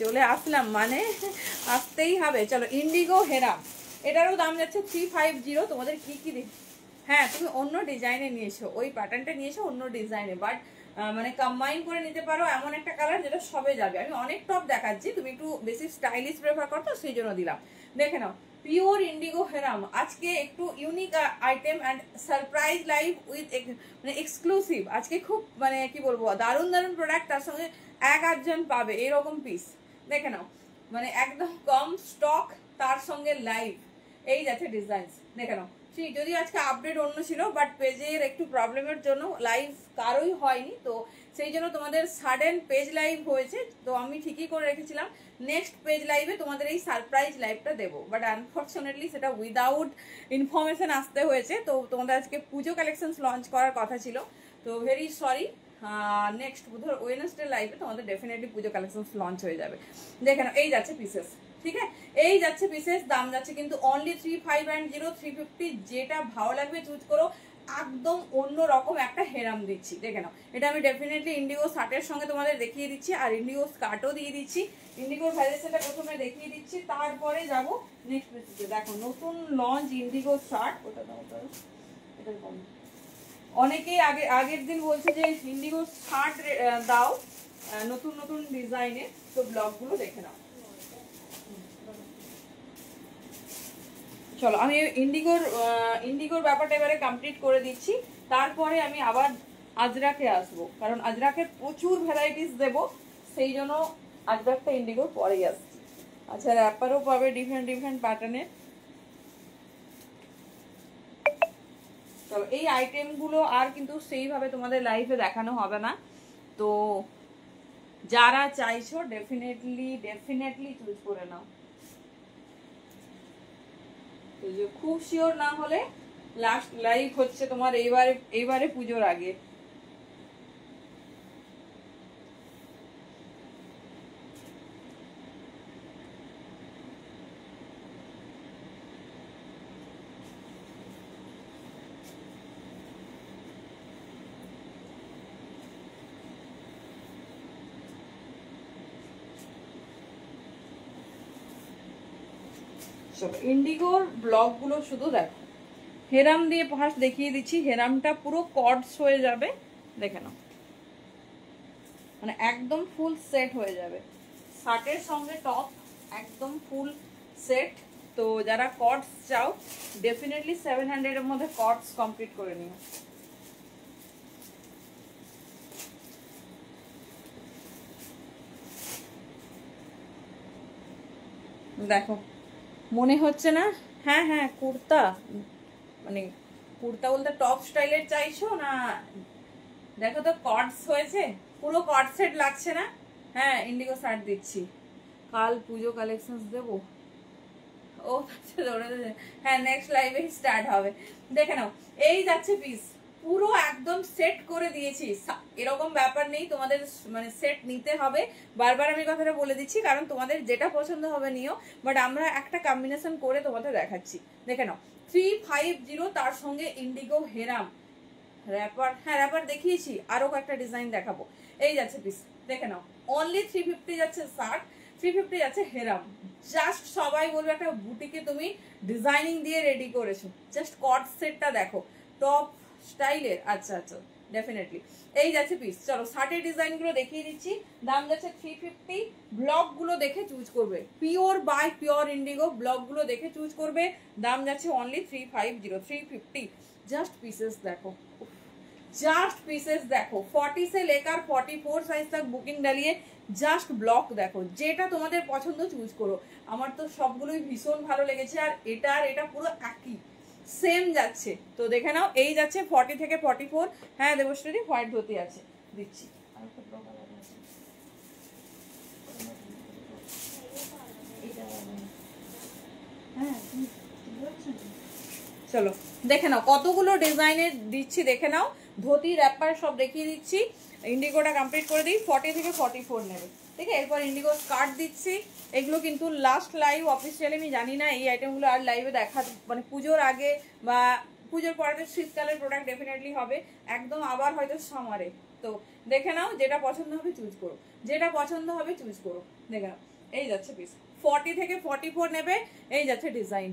চলে আসলাম, মানে আসতেই হবে। চলো ইন্ডিগো হেরাম, এটারও দাম যাচ্ছে 350। তোমাদের কি কি হ্যাঁ তুমি অন্য ডিজাইনে নিয়েছো, ওই প্যাটার্নটা নিয়েছো অন্য ডিজাইনে, বাট মানে কম্বাইন করে নিতে পারো। এমন একটা কালার যেটা সবে যাবে। আমি অনেক টপ দেখাচ্ছি, তুমি একটু বেশি স্টাইলিশ প্রেফার করো তো সেই জন্য দিলাম। দেখে নাও পিওর ইন্ডিগো হেরাম, আজকে একটু unique item and surprise live with মানে এক্সক্লুসিভ। আজকে খুব মানে কি বলবো, দারুণ দারুণ প্রোডাক্ট, তার সঙ্গে 1-8 জন পাবে এরকম পিস। দেখে নাও মানে একদম কম স্টক, তার সঙ্গে লাইভ। এই যাচ্ছে ডিজাইন, দেখে নাও। ঠিক, যদি আজকে আপডেট অন্য ছিল, বাট পেজের একটু প্রবলেমের জন্য লাইভ কারোই হয়নি, তো সেই জন্য তোমাদের সাডেন পেজ লাইভ হয়েছে। তো আমি ঠিকই করে রেখেছিলাম নেক্সট পেজ লাইভে তোমাদের এই সারপ্রাইজ লাইভটা দেবো, বাট আনফর্চুনেটলি সেটা উইদাউট ইনফরমেশন আসতে হয়েছে। তো তোমাদের আজকে পুজো কালেকশনস লঞ্চ করার কথা ছিল, তো ভেরি সরি। নেক্সট বুধবার ওয়েডনেসডে লাইভে তোমাদের ডেফিনেটলি পুজো কালেকশনস লঞ্চ হয়ে যাবে। দেখে নাও এই যাচ্ছে পিসেস, ঠিক আছে। এই যাচ্ছে পিসেস, দাম যাচ্ছে কিন্তু অনলি 350, 350। যেটা ভালো লাগবে চুজ করো। একদম অন্য রকম একটা হেরাম দিচ্ছি, দেখে নাও। এটা আমি ডেফিনেটলি ইন্ডিগো শার্টের সঙ্গে তোমাদের দেখিয়ে দিচ্ছি, আর ইন্ডিগো স্কার্টও দিয়ে দিচ্ছি। ইন্ডিগোর ভ্যারিয়েশনটা প্রথমে দেখিয়ে দিচ্ছি, তারপরে যাব নেক্সট পিসে। দেখো নতুন লঞ্চ ইন্ডিগো শার্ট, ওটা দাও, এটা কম। অনেকেই আগের দিন বলছে যে ইন্ডিগো শার্ট দাও নতুন নতুন ডিজাইনের, তো ব্লগগুলো দেখে নাও। চলো আমি ইন্ডিগোর ব্যাপারটা এবারে কমপ্লিট করে দিচ্ছি, তারপরে আমি আবার আজরাকে আসবো, কারণ আজরাকের প্রচুর ভ্যারাইটিস দেব, সেই জন্য আজরাকটা ইন্ডিগোর পরেই আসছি। আচ্ছা র্যাপারও পাবে ডিফারেন্ট ডিফারেন্ট প্যাটার্নের। চলো এই আইটেমগুলো আর কিন্তু সেইভাবে তোমাদের লাইফে দেখানো হবে না, তো যারা চাইছো ডেফিনেটলি চুজ করে নাও। খুব শিওর না হলে লাস্ট লাইভ হচ্ছে তোমার এইবারে পুজোর আগে। চলো ইন্ডিগোর ব্লগগুলো শুধু দেখো। হেরাম দিয়ে ফার্স্ট দেখিয়ে দিচ্ছি, হেরামটা পুরো কর্ডস হয়ে যাবে, দেখে নাও মানে একদম ফুল সেট হয়ে যাবে। শার্টের সঙ্গে টপ একদম ফুল সেট। তো যারা কর্ডস চাও ডেফিনেটলি 700 এর মধ্যে কর্ডস কমপ্লিট করে নিও। দেখো মনে হচ্ছে না, হ্যাঁ হ্যাঁ কুর্তা, মানে কুর্তা বলতে টপ স্টাইলের চাইছো না? দেখো তো কর্ডস হয়েছে, পুরো কর্ড সেট লাগছে না? হ্যাঁ ইন্ডিগো শার্ট দিচ্ছি, কাল পুজো কালেকশনস দেবো। ও হ্যাঁ নেক্সট লাইভে স্টার্ট হবে। দেখে নাও এই যাচ্ছে পিস, পুরো একদম সেট করে দিয়েছি। এরকম ব্যাপার নেই, তোমাদের মানে সেট নিতে হবে। বারবার আমি কথাটা বলে দিচ্ছি, কারণ তোমাদের যেটা পছন্দ হবে নিও, বাট আমরা একটা কম্বিনেশন করে তোমাদের দেখাচ্ছি। দেখে নাও 350, তার সঙ্গে ইন্ডিগো হেরাম র্যাপার। হ্যাঁ র্যাপার দেখিয়েছি, আরো কয়েকটা ডিজাইন দেখাবো। এই যাচ্ছে পিস, দেখে নাও অনলি 350 যাচ্ছে শার্ট, 350 যাচ্ছে হেরাম। জাস্ট সবাই বলবে একটা বুটিকে তুমি ডিজাইনিং দিয়ে রেডি করেছো। জাস্ট কট সেটটা দেখো, টপ স্টাইলের। আচ্ছা আচ্ছা ডেফিনেটলি এই যাচ্ছে পিস। চলো শার্টের ডিজাইনগুলো দেখিয়ে দিচ্ছি, দাম যাচ্ছে 350। ব্লকগুলো দেখে চুজ করবে, পিওর বাই পিওর ইন্ডিগো ব্লকগুলো দেখে চুজ করবে। দাম যাচ্ছে অনলি 350, 350। জাস্ট পিসেস देखो, जस्ट पीसेस देखो 40 से लेकर 44 साइज तक बुकिंग डालिए। জাস্ট ব্লক দেখো, যেটা তোমাদের পছন্দ চুজ করো। আমার তো সবগুলোই ভীষণ ভালো লেগেছে, আর এটা আর এটা পুরো একই সেম যাচ্ছে। তো দেখে নাও, এই যাচ্ছে 40 থেকে 44। হ্যাঁ দেবশ্রী, হোয়াইট ধুতি আছে, দিচ্ছি। হ্যাঁ চলো দেখে নাও কতগুলো ডিজাইনের দিচ্ছি, দেখে নাও। ধুতি র্যাপার সব দেখিয়ে দিচ্ছি। ইন্ডিগোটা কমপ্লিট করে দিই, 40 থেকে 44 নেবে, ঠিক আছে। এরপর ইন্ডিগো স্কার্ট দিচ্ছি। এগুলো কিন্তু লাস্ট লাইভ অফিসিয়ালি, আমি জানি না এই আইটেমগুলো আর লাইভে দেখা, মানে পুজোর আগে বা পুজোর পরে তো শীতকালের প্রোডাক্ট ডেফিনেটলি হবে, একদম আবার হয়তো সামারে। তো দেখে নাও, যেটা পছন্দ হবে চুজ করো, যেটা পছন্দ হবে চুজ করো। দেখে নাও, এই যাচ্ছে পিস 40 থেকে 44 নেবে। এই যাচ্ছে design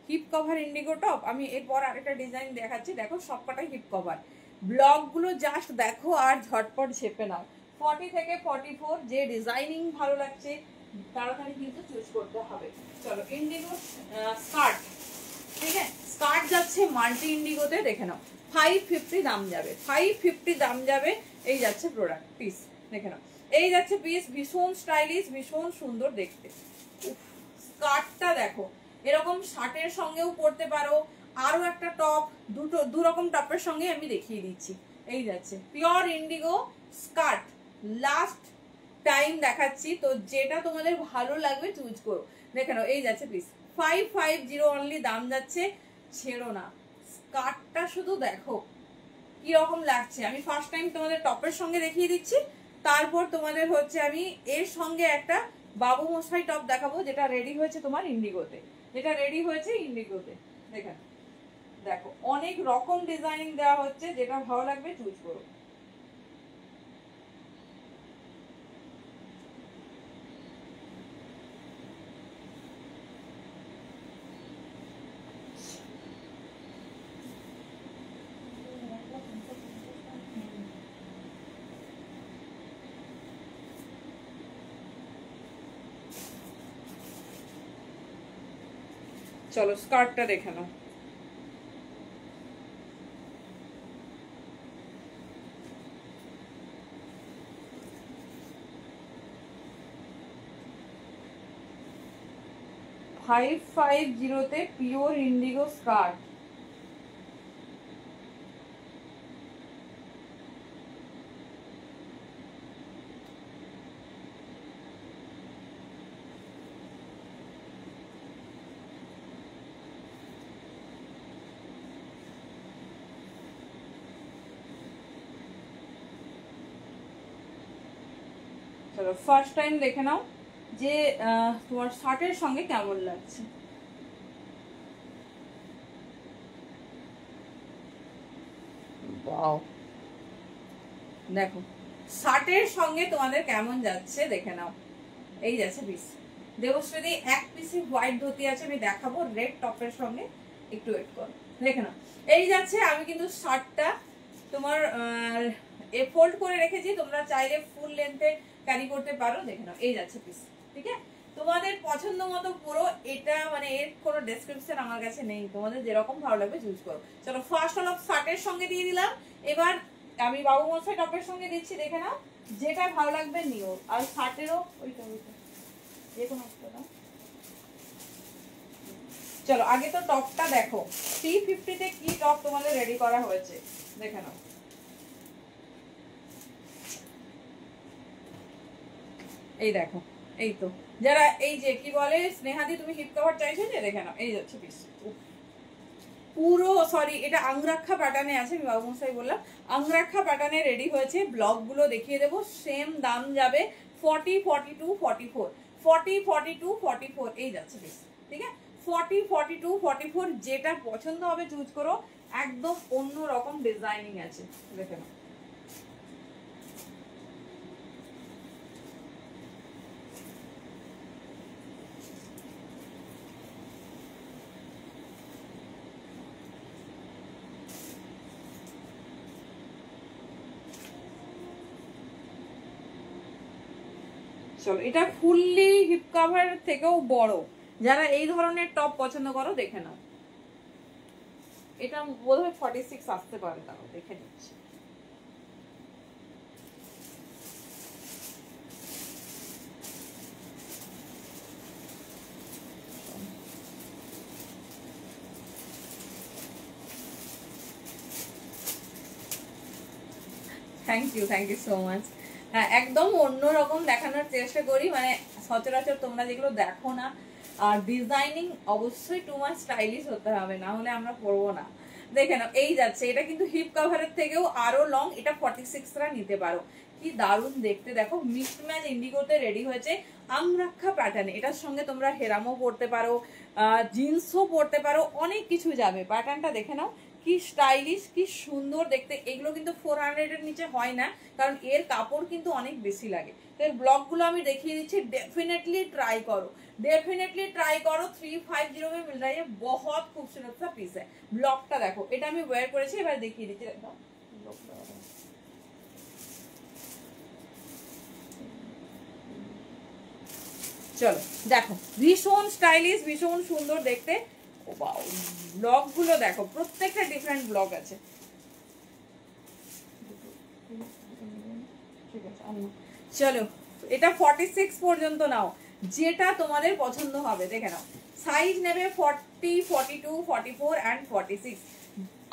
hip cover indigo top. আমি এরপর আরেকটা ডিজাইন দেখাচ্ছি, দেখো সবকটাই হিপ কভার। ব্লকগুলো জাস্ট দেখো আর ঝটপট ঝেপে নাও। 40 থেকে 44 যে ডিজাইনিং ভালো লাগছে তাড়াতাড়ি কিন্তু চুজ করতে হবে। চলো ইন্ডিগো স্কার্ট, ঠিক আছে। স্কার্ট যাচ্ছে মাল্টি ইন্ডিগোতে, দেখে নাও 550 দাম যাবে, 550 দাম যাবে। এই যাচ্ছে প্রোডাক্ট পিস, দেখে নাও। এই যাচ্ছে পিস, ভীষণ স্টাইলিশ, ভীষণ সুন্দর দেখতে। স্কার্টটা দেখো, এরকম শার্টের সঙ্গেও পরতে পারো। আরো একটা টপ, দু রকম টপের সঙ্গে আমি দেখিয়ে দিচ্ছি। এই যাচ্ছে pure indigo skirt, last time দেখাচ্ছি, তো যেটা তোমাদের ভালো লাগবে চুজ করো। দেখে নাও, এই যাচ্ছে পিস 550 অনলি দাম যাচ্ছে, ছেড়ো না। স্কার্টটা শুধু দেখো কি রকম লাগছে। আমি ফার্স্ট টাইম তোমাদের টপের সঙ্গে দেখিয়ে দিচ্ছি, তারপর তোমাদের হচ্ছে আমি এর সঙ্গে একটা বাবু মশাই টপ দেখাবো, যেটা রেডি হয়েছে তোমার ইন্ডিগোতে, যেটা রেডি হয়েছে ইন্ডিগোতে। দেখেন, দেখো অনেক রকম ডিজাইনিং দেওয়া হচ্ছে, যেটা ভালো লাগবে চুজ করো। চলো স্কার্টটা দেখে নাও। ফাইভ 550-তে পিওর ইন্ডিগো স্কার্ট। চলো ফার্স্ট টাইম দেখে নাও যে তোমার শার্টের সঙ্গে কেমন লাগছে। দেখো শার্টের সঙ্গে তোমাদের কেমন যাচ্ছে দেখে নাও। এই যাচ্ছে পিস দেবশ্রী, এক পিসে হোয়াইট ধুতি আছে, আমি দেখাবো রেড টপের সঙ্গে, একটু ওয়েট করো, দেখে নাও। এই যাচ্ছে, আমি কিন্তু শার্টটা তোমার ফোল্ড করে রেখেছি, তোমরা চাইলে ফুল লেন্থে ক্যারি করতে পারো। দেখে নাও, এই যাচ্ছে পিস, ঠিক আছে। তোমাদের পছন্দ মতো পুরো এটা, মানে এর কোনো ডেসক্রিপশন আমার কাছে নেই, তোমাদের যেরকম ভালো লাগবে চুজ করো। চলো ফার্স্ট হল শার্টের সঙ্গে দিয়ে দিলাম, এবার আমি বাবু মশাই টপের সঙ্গে দিচ্ছি, দেখে নাও যেটা ভালো লাগবে নিও। আর শার্টেরও ওইটা যে কোনো একটা দাও। চলো আগে তো টপটা দেখো, 350-তে কি টপ তোমাদের রেডি করা হয়েছে দেখে নাও। এই দেখো, এই তো যারা এই যে কি বলে স্নেহাদি, তুমি হিপ কভার চাইছো যে, দেখে নাও এই যাচ্ছে পিস পুরো, সরি এটা আংরাক্ষা প্যাটার্নে আছে, আমি বাবু মশাই বললাম আংরাক্ষা প্যাটার্নে রেডি হয়েছে। ব্লক গুলো দেখিয়ে দেবো, সেম দাম যাবে 40, 42, 44, 40, 42, 44 এই যাচ্ছে পিস, ঠিক আছে। 40, 42, 44 যেটা পছন্দ হবে চুজ করো, একদম অন্য রকম ডিজাইনিং আছে, দেখে নাও। চলো এটা ফুললি হিপ কভার থেকেও বড়, যারা এই ধরনের টপ পছন্দ করো দেখে নাও। এটা বোধহয় 46 আসতে পারে, তাও দেখে নিচ্ছি। Thank you so much. হ্যাঁ, একদম অন্যরকম দেখানোর চেষ্টা করি, মানে সচরাচর তোমরা যেগুলো দেখো না। আর ডিজাইনিং অবশ্যই টু মাচ স্টাইলিশ হতে হবে, না হলে আমরা পরবো না। দেখে নাও, এই যাচ্ছে, এটা কিন্তু হিপ কাভারের থেকেও আরো লং, এটা 46রা নিতে পারো। কি দারুণ দেখতে, দেখো মিক্সড ম্যাচ ইন্ডিগোতে রেডি হয়েছে আমরাক্ষা প্যাটার্নে। এটার সঙ্গে তোমরা হেরামও পরতে পারো, জিন্সও পরতে পারো, অনেক কিছু যাবে। প্যাটার্নটা দেখে নাও, কি স্টাইলিশ, কি সুন্দর দেখতে। এগুলো কিন্তু 400 এর নিচে হয় না, কারণ এর কাপড় কিন্তু অনেক বেশি লাগে। তো এর ব্লগগুলো আমি দেখিয়ে দিচ্ছি, डेफिनेटली ट्राई करो, डेफिनेटली ट्राई करो। 350 में मिल रहा है, बहुत खूबसूरत सा पीस है। ব্লগটা দেখো, এটা আমি ওয়্যার করেছি, এবার দেখিয়ে দিচ্ছি। একদম চলো দেখো, ভীষণ স্টাইলিশ, ভীষণ সুন্দর দেখতে। ব্লগ গুলো দেখো, প্রত্যেকটা ডিফারেন্ট ব্লগ আছে। চলো, এটা 46 পর্যন্ত নাও, যেটা তোমাদের পছন্দ হবে দেখে নাও। সাইজ নেবে 40, 42, 44 এন্ড 46।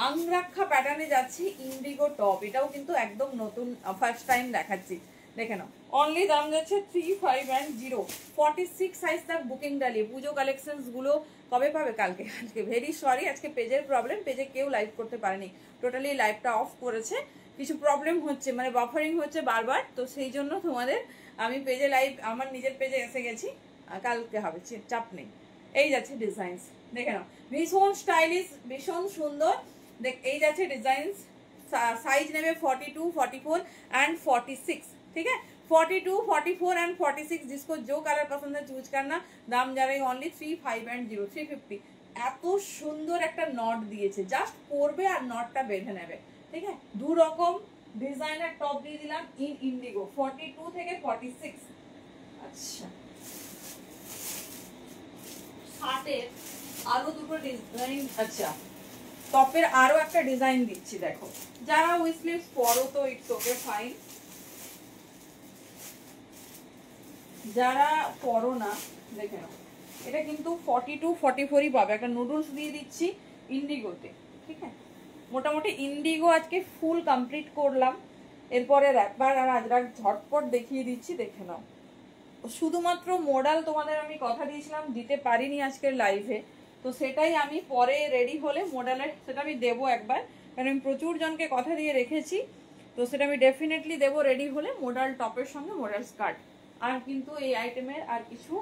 আংরাক্ষা প্যাটার্নে যাচ্ছে ইন্ডিগো টপ, এটাও কিন্তু একদম নতুন, ফার্স্ট টাইম দেখাচ্ছি। দেখে নাও, অনলি দাম যাচ্ছে 3510। 46 সাইজ তক বুকিং ডালিয়ে। পুজো কালেকশনস গুলো কবে পাবে? কালকে। আজকে ভেরি সরি, আজকে পেজের প্রবলেম, পেজে কেউ লাইভ করতে পারেনি, টোটালি লাইভটা অফ করেছে। কিছু প্রবলেম হচ্ছে, মানে বাফারিং হচ্ছে বারবার, তো সেই জন্য তোমাদের আমি পেজে লাইভ, আমার নিজের পেজে এসে গেছি। কালকে হবে, চাপ নেই। এই যাচ্ছে ডিজাইনস, দেখে নাও, ভীষণ স্টাইলিশ, ভীষণ সুন্দর। দেখ, এই যাচ্ছে ডিজাইনস। साइज নেবে 42, 44 एंड 46, ठीक है। 42, 44 एंड 46, जिसको जो कलर पसंद है चूज करना। दाम जा रही ओनली 3510, 350। এত সুন্দর একটা নট দিয়েছে, জাস্ট পরবে আর নটটা বেঁধে নেবে, ঠিক আছে। দু রকম ডিজাইনের টপ দিয়ে দিলাম ইন ইন্ডিগো, 42 থেকে 46। আচ্ছা, শার্টের আরো দুটো ডিজাইন, আচ্ছা টপের আরো একটা ডিজাইন দিচ্ছি, দেখো। যারা উইথ স্লিভস পরো তো ইটস ওকে ফাইন, যারা পরো না দেখে নাও। এটা কিন্তু 42, 44ই পাবে। একটা নুডলস দিয়ে দিচ্ছি ইন্ডিগোতে, ঠিক আছে। মোটামুটি ইন্ডিগো আজকে ফুল কমপ্লিট করলাম। এরপরে র্যাপার আর আজরাক ঝটপট দেখিয়ে দিচ্ছি, দেখে নাও। শুধুমাত্র মডেল তোমাদের আমি কথা দিয়েছিলাম, দিতে পারিনি আজকের লাইভে, তো সেটাই আমি পরে রেডি হলে মডেলের সেটা আমি দেবো একবার, কারণ আমি প্রচুর জনকে কথা দিয়ে রেখেছি, তো সেটা আমি ডেফিনেটলি দেবো রেডি হলে, মডেল টপের সঙ্গে মডেল স্কার্ট। আর কিন্তু এই আইটেমের আর কিছু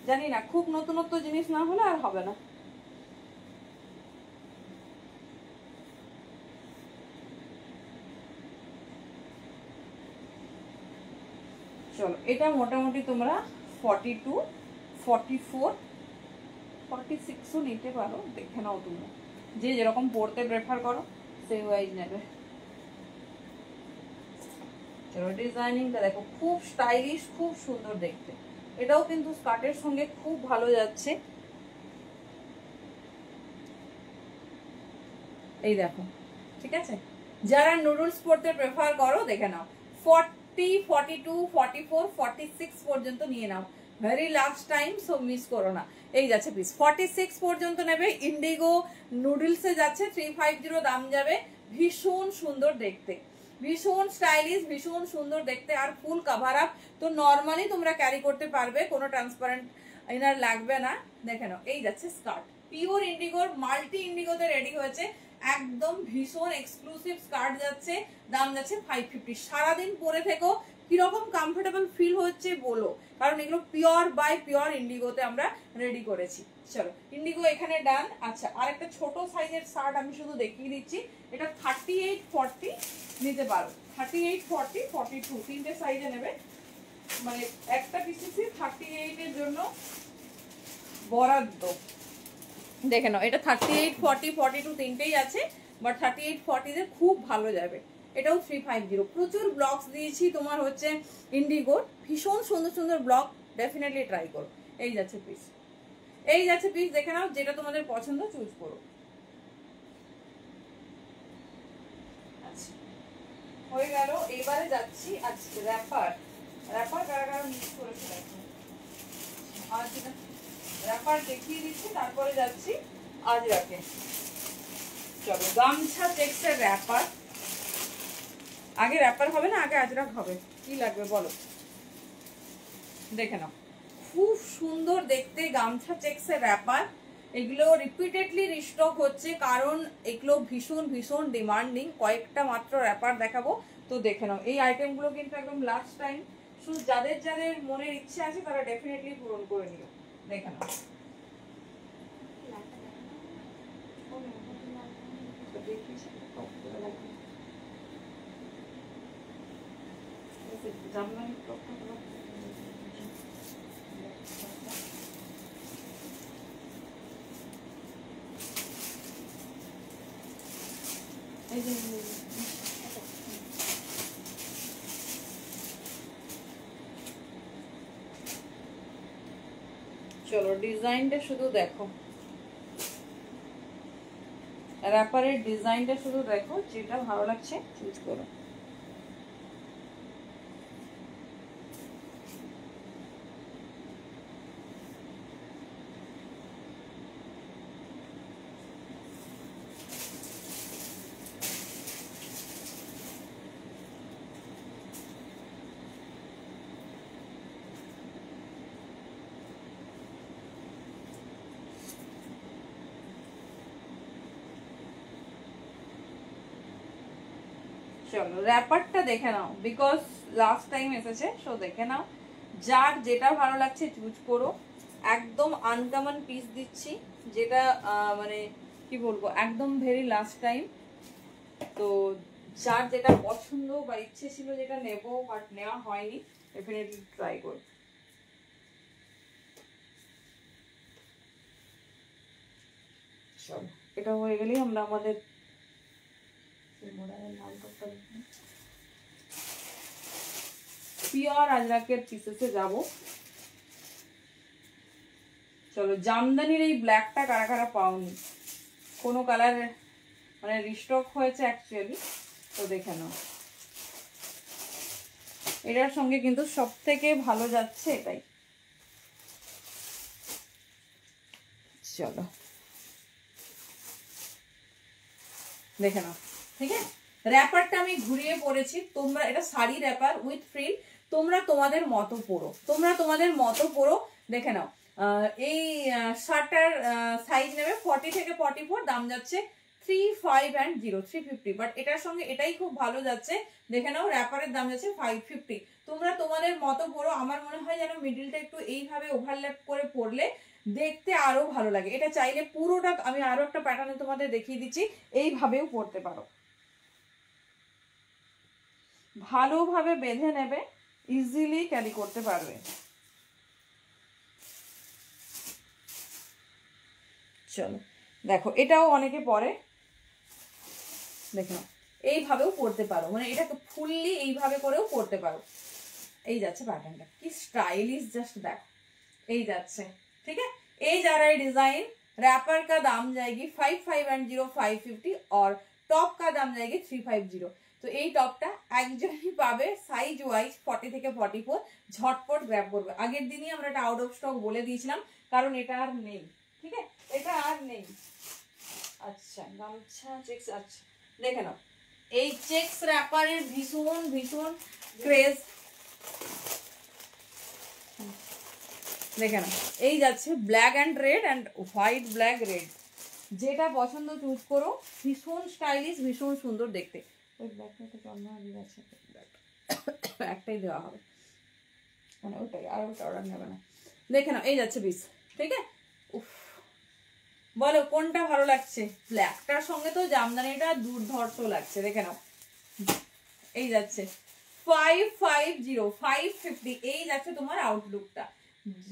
জানি না, খুব নতুনত্ব জিনিস না হলে আর হবে না। চলো, এটা মোটামুটি তোমরা 42, 44, 46ও নিতে পারো, দেখে নাও তুমি, যে যেরকম পড়তে প্রেফার করো সেই ওয়াইজ নেবে। চলো, ডিজাইনিংটা দেখো, খুব স্টাইলিশ, খুব সুন্দর দেখতে। এটাও কিন্তু স্কার্টের সঙ্গে খুব ভালো যাচ্ছে। এই দেখো, ঠিক আছে। যারা নুডলস পড়তে প্রেফার করো দেখে নাও, 40, 42, 44, 46 পর্যন্ত নিয়ে নাও, very last time, so miss করো না। এই যাচ্ছে পিস, 46 পর্যন্ত নেবে। ইন্ডিগো নুডলসে যাচ্ছে 350, দাম যাবে। ভীষণ সুন্দর দেখতে, ভীষণ স্টাইলিশ, ভীষণ সুন্দর দেখতে, আর ফুল কভার আপ। তো নর্মালি তোমরা ক্যারি করতে পারবে, কোনো ট্রান্সপারেন্ট ইনার লাগবে না। দেখে নাও, এই যাচ্ছে স্কার্ট, পিওর ইন্ডিগোর, মাল্টি ইন্ডিগোতে রেডি হয়েছে, একদম ভীষণ এক্সক্লুসিভ স্কার্ট যাচ্ছে। দাম যাচ্ছে 550। সারাদিন পরে থেকো, কিরকম কমফোর্টেবল ফিল হচ্ছে বলো, কারণ এগুলো পিওর বাই পিওর ইন্ডিগোতে আমরা রেডি করেছি। চলো, ইন্ডিগো এখানে ডান। আচ্ছা, আর একটা ছোট সাইজের শার্ট আমি শুধু দেখিয়ে দিচ্ছি, এটা 38, 40 নিতে পারো। 38, 40, 42 তিনটে সাইজে নেবে, মানে একটা পিসিসি 38 এর জন্য বরাদ্দ। দেখে নাও, এটা 38, 40, 42 তিনটেই আছে, বাট 38, 40 তে খুব ভালো যাবে। এটাও 350। প্রচুর ব্লগস দিয়েছি তোমার হচ্ছে ইন্ডিগোর, ভীষণ সুন্দর সুন্দর ব্লগ, ডেফিনেটলি ট্রাই করো। এই যাচ্ছে পিস, এই যাচ্ছে পিস, দেখে নাও, যেটা তোমাদের পছন্দ চুজ করো। আচ্ছা, হয়ে গেল। এবারে যাচ্ছি আজকে র্যাপার। র্যাপার কারা কারা মিস করেছে দেখো, আজ র্যাপার দেখিয়ে দিচ্ছি, তারপরে যাচ্ছি আজরাকে। চলো, গামছা চেক্সের র্যাপার, আগে র্যাপার হবে না আগে আজরাক হবে? কি লাগবে বলো, দেখে নাও। খুব সুন্দর দেখতে গামছা চেক্সের র্যাপার। এগুলো রিপিটেডলি রিস্টক হচ্ছে কারণ এগুলো ভীষণ ভীষণ ডিমান্ডিং। কয়েকটা মাত্র র্যাপার দেখাবো, তো দেখে নাও। এই আইটেমগুলো কিন্তু একদম লাস্ট টাইম, শুধু যাদের যাদের মনের ইচ্ছে আছে তারা ডেফিনেটলি পূরণ করে নিও। দেখে নাও। জামদানি চলো ডিজাইনটা শুধু দেখো, র্যাপারের ডিজাইনটা শুধু দেখো, যেটা ভালো লাগছে চুজ করো। চলো র্যাপারটা দেখে নাও, বিকজ লাস্ট টাইম এসেছে, সো দেখে নাও। যার যেটা ভালো লাগছে চুজ করো। একদম আনকমন পিস দিচ্ছি, যেটা মানে কি বলবো, একদম ভেরি লাস্ট টাইম। তো যার যেটা পছন্দ বা ইচ্ছে ছিল যেটা নেবো বাট নেওয়া হয়নি, ডেফিনেটলি ট্রাই করো। চলো এটা হয়ে গেলেই আমরা আমাদের পিওর আজরাকের পিসেসে যাব। চলো জামদানির এই ব্ল্যাকটা কারা কারা পাওনি, কোনো কালার মানে রিস্টক হয়েছে অ্যাকচুয়ালি, তো দেখে নাও। এটার সঙ্গে কিন্তু সব থেকে ভালো যাচ্ছে এটাই। চলো দেখে নাও, ঠিক আছে। র্যাপারটা আমি ঘুরিয়ে পরেছি, তোমরা এটা শাড়ি র্যাপার উইথ ফ্রিল, তোমরা তোমাদের মতো পরো, তোমরা তোমাদের মতো পরো। দেখে নাও এই শার্টটার সাইজ নেবে 40 থেকে 44, দাম যাচ্ছে 35 and 350, বাট এটার সঙ্গে এটাই খুব ভালো যাচ্ছে। দেখে নাও র্যাপারের দাম যাচ্ছে 550। তোমরা তোমাদের মতো পরো। আমার মনে হয় যেন মিডিলটা একটু এইভাবে ওভারল্যাপ করে পরলে দেখতে আরো ভালো লাগে। এটা চাইলে পুরোটা আমি আরো একটা প্যাটার্নে তোমাদের দেখিয়ে দিচ্ছি, এইভাবেও পরতে পারো। ভালোভাবে বেঁধে নেবে, ইজিলি ক্যারি করতে পারবে। চলো দেখো এটাও অনেকে পরে, দেখো এইভাবেও পরতে পারো, মানে এটাকে ফুললি এইভাবে করেও পরতে পারো। এই যাচ্ছে প্যাটার্নটা, কি স্টাইলিশ জাস্ট দেখো, এই যাচ্ছে। ঠিক আছে, এই যারা डिजाइन रैपर का दाम जाएगी 550550 और टॉप का दाम जाएगी 350। তো এই টপটা একজনই পাবে, সাইজ ওয়াইজ 40 থেকে 44, ঝটপট গ্র্যাব করবে। আগের দিনই আমরা এটা আউট অফ স্টক বলে দিয়েছিলাম, কারণ এটা আর নেই। ঠিক আছে, এটা আর নেই। আচ্ছা গামছা চেক্স, আচ্ছা দেখে নাও, এই চেক্স র‍্যাপারের ভীষণ ভীষণ ক্রেজ। দেখে নাও এই যাচ্ছে black and red and white black red, যেটা পছন্দ চুজ করো। ভীষণ স্টাইলিশ, ভীষণ সুন্দর দেখতে। ওই ব্ল্যাকটা তো অন্য আছে, একটাই দেওয়া হবে, মানে ওটাই, আর ওটা অর্ডার নেবে না। দেখে নাও এই যাচ্ছে পিস। ঠিক আছে, উফ বলো কোনটা ভালো লাগছে? ব্ল্যাকটার সঙ্গে তো জামদানিটা দুর্ধর্ষ লাগছে। দেখে নাও এই যাচ্ছে 550 এই যাচ্ছে তোমার आउटलुकটা।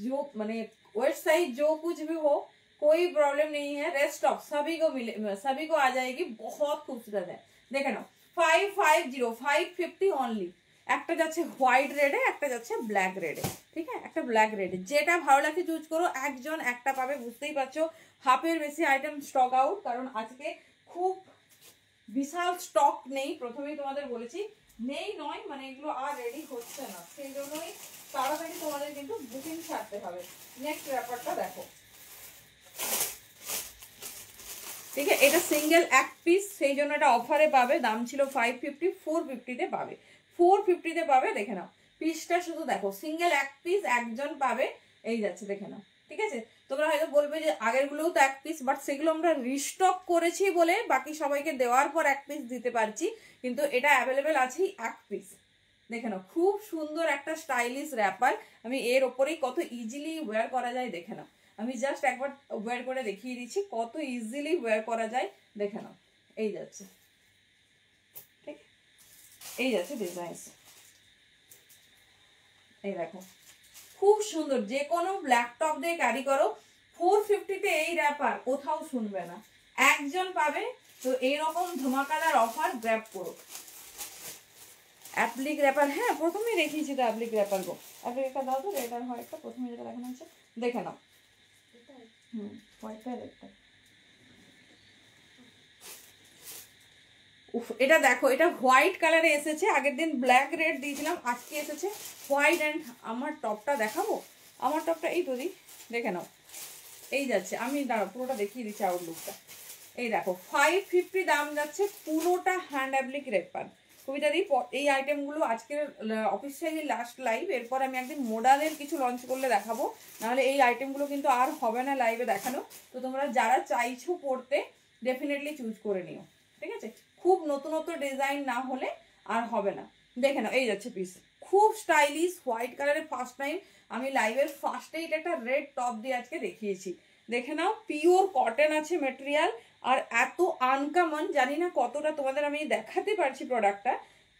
जो माने वेस्ट साइज जो कुछ भी हो कोई प्रॉब्लम नहीं है, रेस्ट ऑफ सभी को मिले, सभी को आ जाएगी। बहुत खूबसूरत है, देखे ना 550 ओनली। একটা যাচ্ছে হোয়াইট রেডে, একটা যাচ্ছে ব্ল্যাক রেডে। ঠিক আছে, একটা ব্ল্যাক রেডে, যেটা ভালো লাগে চুজ করো। একজন একটা পাবে, বুঝতেই পারছো হাফের বেশি আইটেম স্টক আউট, কারণ আজকে খুব বিশাল স্টক নেই। প্রথমেই তোমাদের বলেছি নেই নয়, মানে এগুলো আর রেডি হচ্ছে না, সেই জন্যই তাড়াতাড়ি তোমাদের কিন্তু বুকিং ছাড়তে হবে। নেক্সট ব্যাপারটা দেখো, ঠিক আছে, এটা সিঙ্গেল এক পিস, সেই জন্য এটা অফারে পাবে। দাম ছিল 550, 450-তে পাবে, 450-তে পাবে। দেখে নাও পিসটা, শুধু দেখো সিঙ্গেল এক পিস একজন পাবে। এই যাচ্ছে, দেখে নাও। ঠিক আছে, তোমরা হয়তো বলবে যে আগেরগুলোও তো এক পিস, বাট সেগুলো আমরা রিস্টক করেছি বলে বাকি সবাইকে দেওয়ার পর এক পিস দিতে পারছি, কিন্তু এটা অ্যাভেলেবেল আছেই এক পিস। দেখে নাও, খুব সুন্দর একটা স্টাইলিশ র্যাপার। আমি এর ওপরেই কত ইজিলি ওয়্যার করা যায় দেখে নাও। আমি জাস্ট একবার ওয়্যার করে দেখিয়ে দিচ্ছি কত ইজিলি ওয়্যার করা যায়, দেখে নাও। এই যাচ্ছে, ঠিক, এই যাচ্ছে ডিজাইন। এই দেখো খুব সুন্দর, যে কোনো ব্ল্যাক টপ দিয়ে ক্যারি করো। 450-তে এই র্যাপার কোথাও শুনবে না, একজন পাবে। তো এইরকম ধমাকাদার অফার গ্র্যাব করো। অ্যাপ্লিক র্যাপার, হ্যাঁ প্রথমেই দেখিয়েছি তো অ্যাপ্লিক র্যাপার গো। অ্যাপ্লিক একটা দাও তো, রেড আর হোয়াইটটা প্রথমে যেটা দেখানো হচ্ছে, দেখে নাও। হোয়াইটটা রেডটা, উফ, এটা দেখো, এটা হোয়াইট কালারে এসেছে। আগের দিন ব্ল্যাক রেড দিয়েছিলাম, আজকে এসেছে হোয়াইট। অ্যান্ড আমার টপটা দেখাবো, আমার টপটা এই তো দি, দেখে নাও। এই যাচ্ছে, আমি দাঁড়াও পুরোটা দেখিয়ে দিচ্ছি আউটলুকটা। এই দেখো 550 দাম যাচ্ছে, পুরোটা হ্যান্ড অ্যাপ্লিক রেপার। কবিতা দি, এই আইটেমগুলো আজকের অফিসিয়ালি লাস্ট লাইভ, এরপর আমি একদিন মোডালের কিছু লঞ্চ করলে দেখাবো, নাহলে এই আইটেমগুলো কিন্তু আর হবে না লাইভে দেখানো। তো তোমরা যারা চাইছো পড়তে, ডেফিনেটলি চুজ করে নিও। ঠিক আছে, খুব নতুন ডিজাইন না হলে আর হবে না। দেখে নাও, এই যাচ্ছে পিস, খুব স্টাইলিশ হোয়াইট কালারের। ফার্স্ট টাইম আমি লাইভের ফার্স্টে এটা একটা রেড টপ দিয়ে আজকে দেখিয়েছি। দেখে নাও, পিওর কটন আছে মেটেরিয়াল, আর এত আনকমন, জানি না কতটা তোমাদের আমি দেখাতে পারছি প্রোডাক্টটা।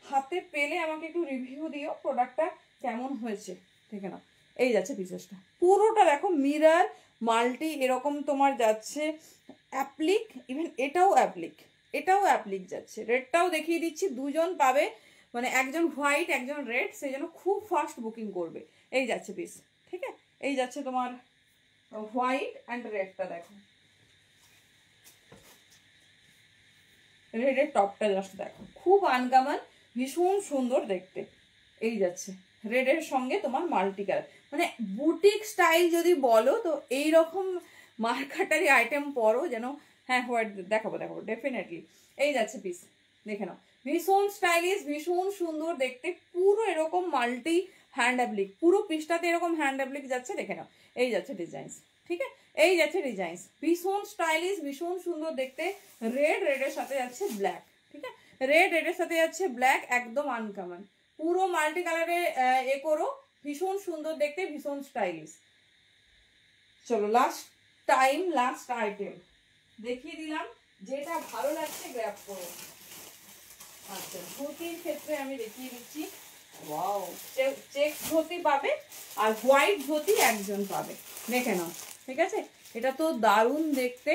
হাতে পেলে আমাকে একটু রিভিউ দিও প্রোডাক্টটা কেমন হয়েছে। দেখে নাও, এই যাচ্ছে পিসেসটা, পুরোটা দেখো মিরর মাল্টি এরকম তোমার যাচ্ছে অ্যাপ্লিক। ইভেন এটাও অ্যাপ্লিক, এটাও অ্যাপ্লিক যাচ্ছে। রেডটাও দেখিয়ে দিচ্ছি, দুজন পাবে, মানে একজন হোয়াইট একজন রেড, সেই জন্য খুব ফাস্ট বুকিং করবে। এই যাচ্ছে পিস, ঠিক আছে, এই যাচ্ছে তোমার হোয়াইট অ্যান্ড রেডটা। দেখো রেডের টপটা জাস্ট দেখো, খুব আনকমন, ভীষণ সুন্দর দেখতে। এই যাচ্ছে রেডের সঙ্গে তোমার মাল্টি কালার, মানে বুটিক স্টাইল যদি বলো তো এইরকম মার্কাটারি আইটেম পরো যেন। হ্যাঁ হোয়াইট দেখাবো দেখাবো ডেফিনেটলি। এই যাচ্ছে পিস, দেখে নাও, ভীষণ স্টাইলিশ, ভীষণ সুন্দর দেখতে, পুরো এরকম মাল্টি হ্যান্ড অ্যাপ্লিক, পুরো পিসটাতে এরকম হ্যান্ড অ্যাপ্লিক যাচ্ছে। দেখে নাও, এই যাচ্ছে ডিজাইনস, ঠিক আছে, এই যাচ্ছে ডিজাইনস, ভীষণ স্টাইলিশ, ভীষণ সুন্দর দেখতে। রেডের সাথে যাচ্ছে ব্ল্যাক, ঠিক আছে, রেডের সাথে যাচ্ছে ব্ল্যাক, একদম আনকমন, পুরো মাল্টি কালারে এ করো, ভীষণ সুন্দর দেখতে, ভীষণ স্টাইলিশ। চলো লাস্ট টাইম, লাস্ট আইটেম দেখিয়ে দিলাম, যেটা ভালো লাগছে গ্র্যাব করো। আচ্ছা, ধুতির ক্ষেত্রে আমি দেখিয়ে দিচ্ছি। ওয়াও, চেক ধুতি পাবে, আর হোয়াইট ধুতি একজন পাবে। দেখে নাও, ঠিক আছে, এটা তো দারুণ দেখতে।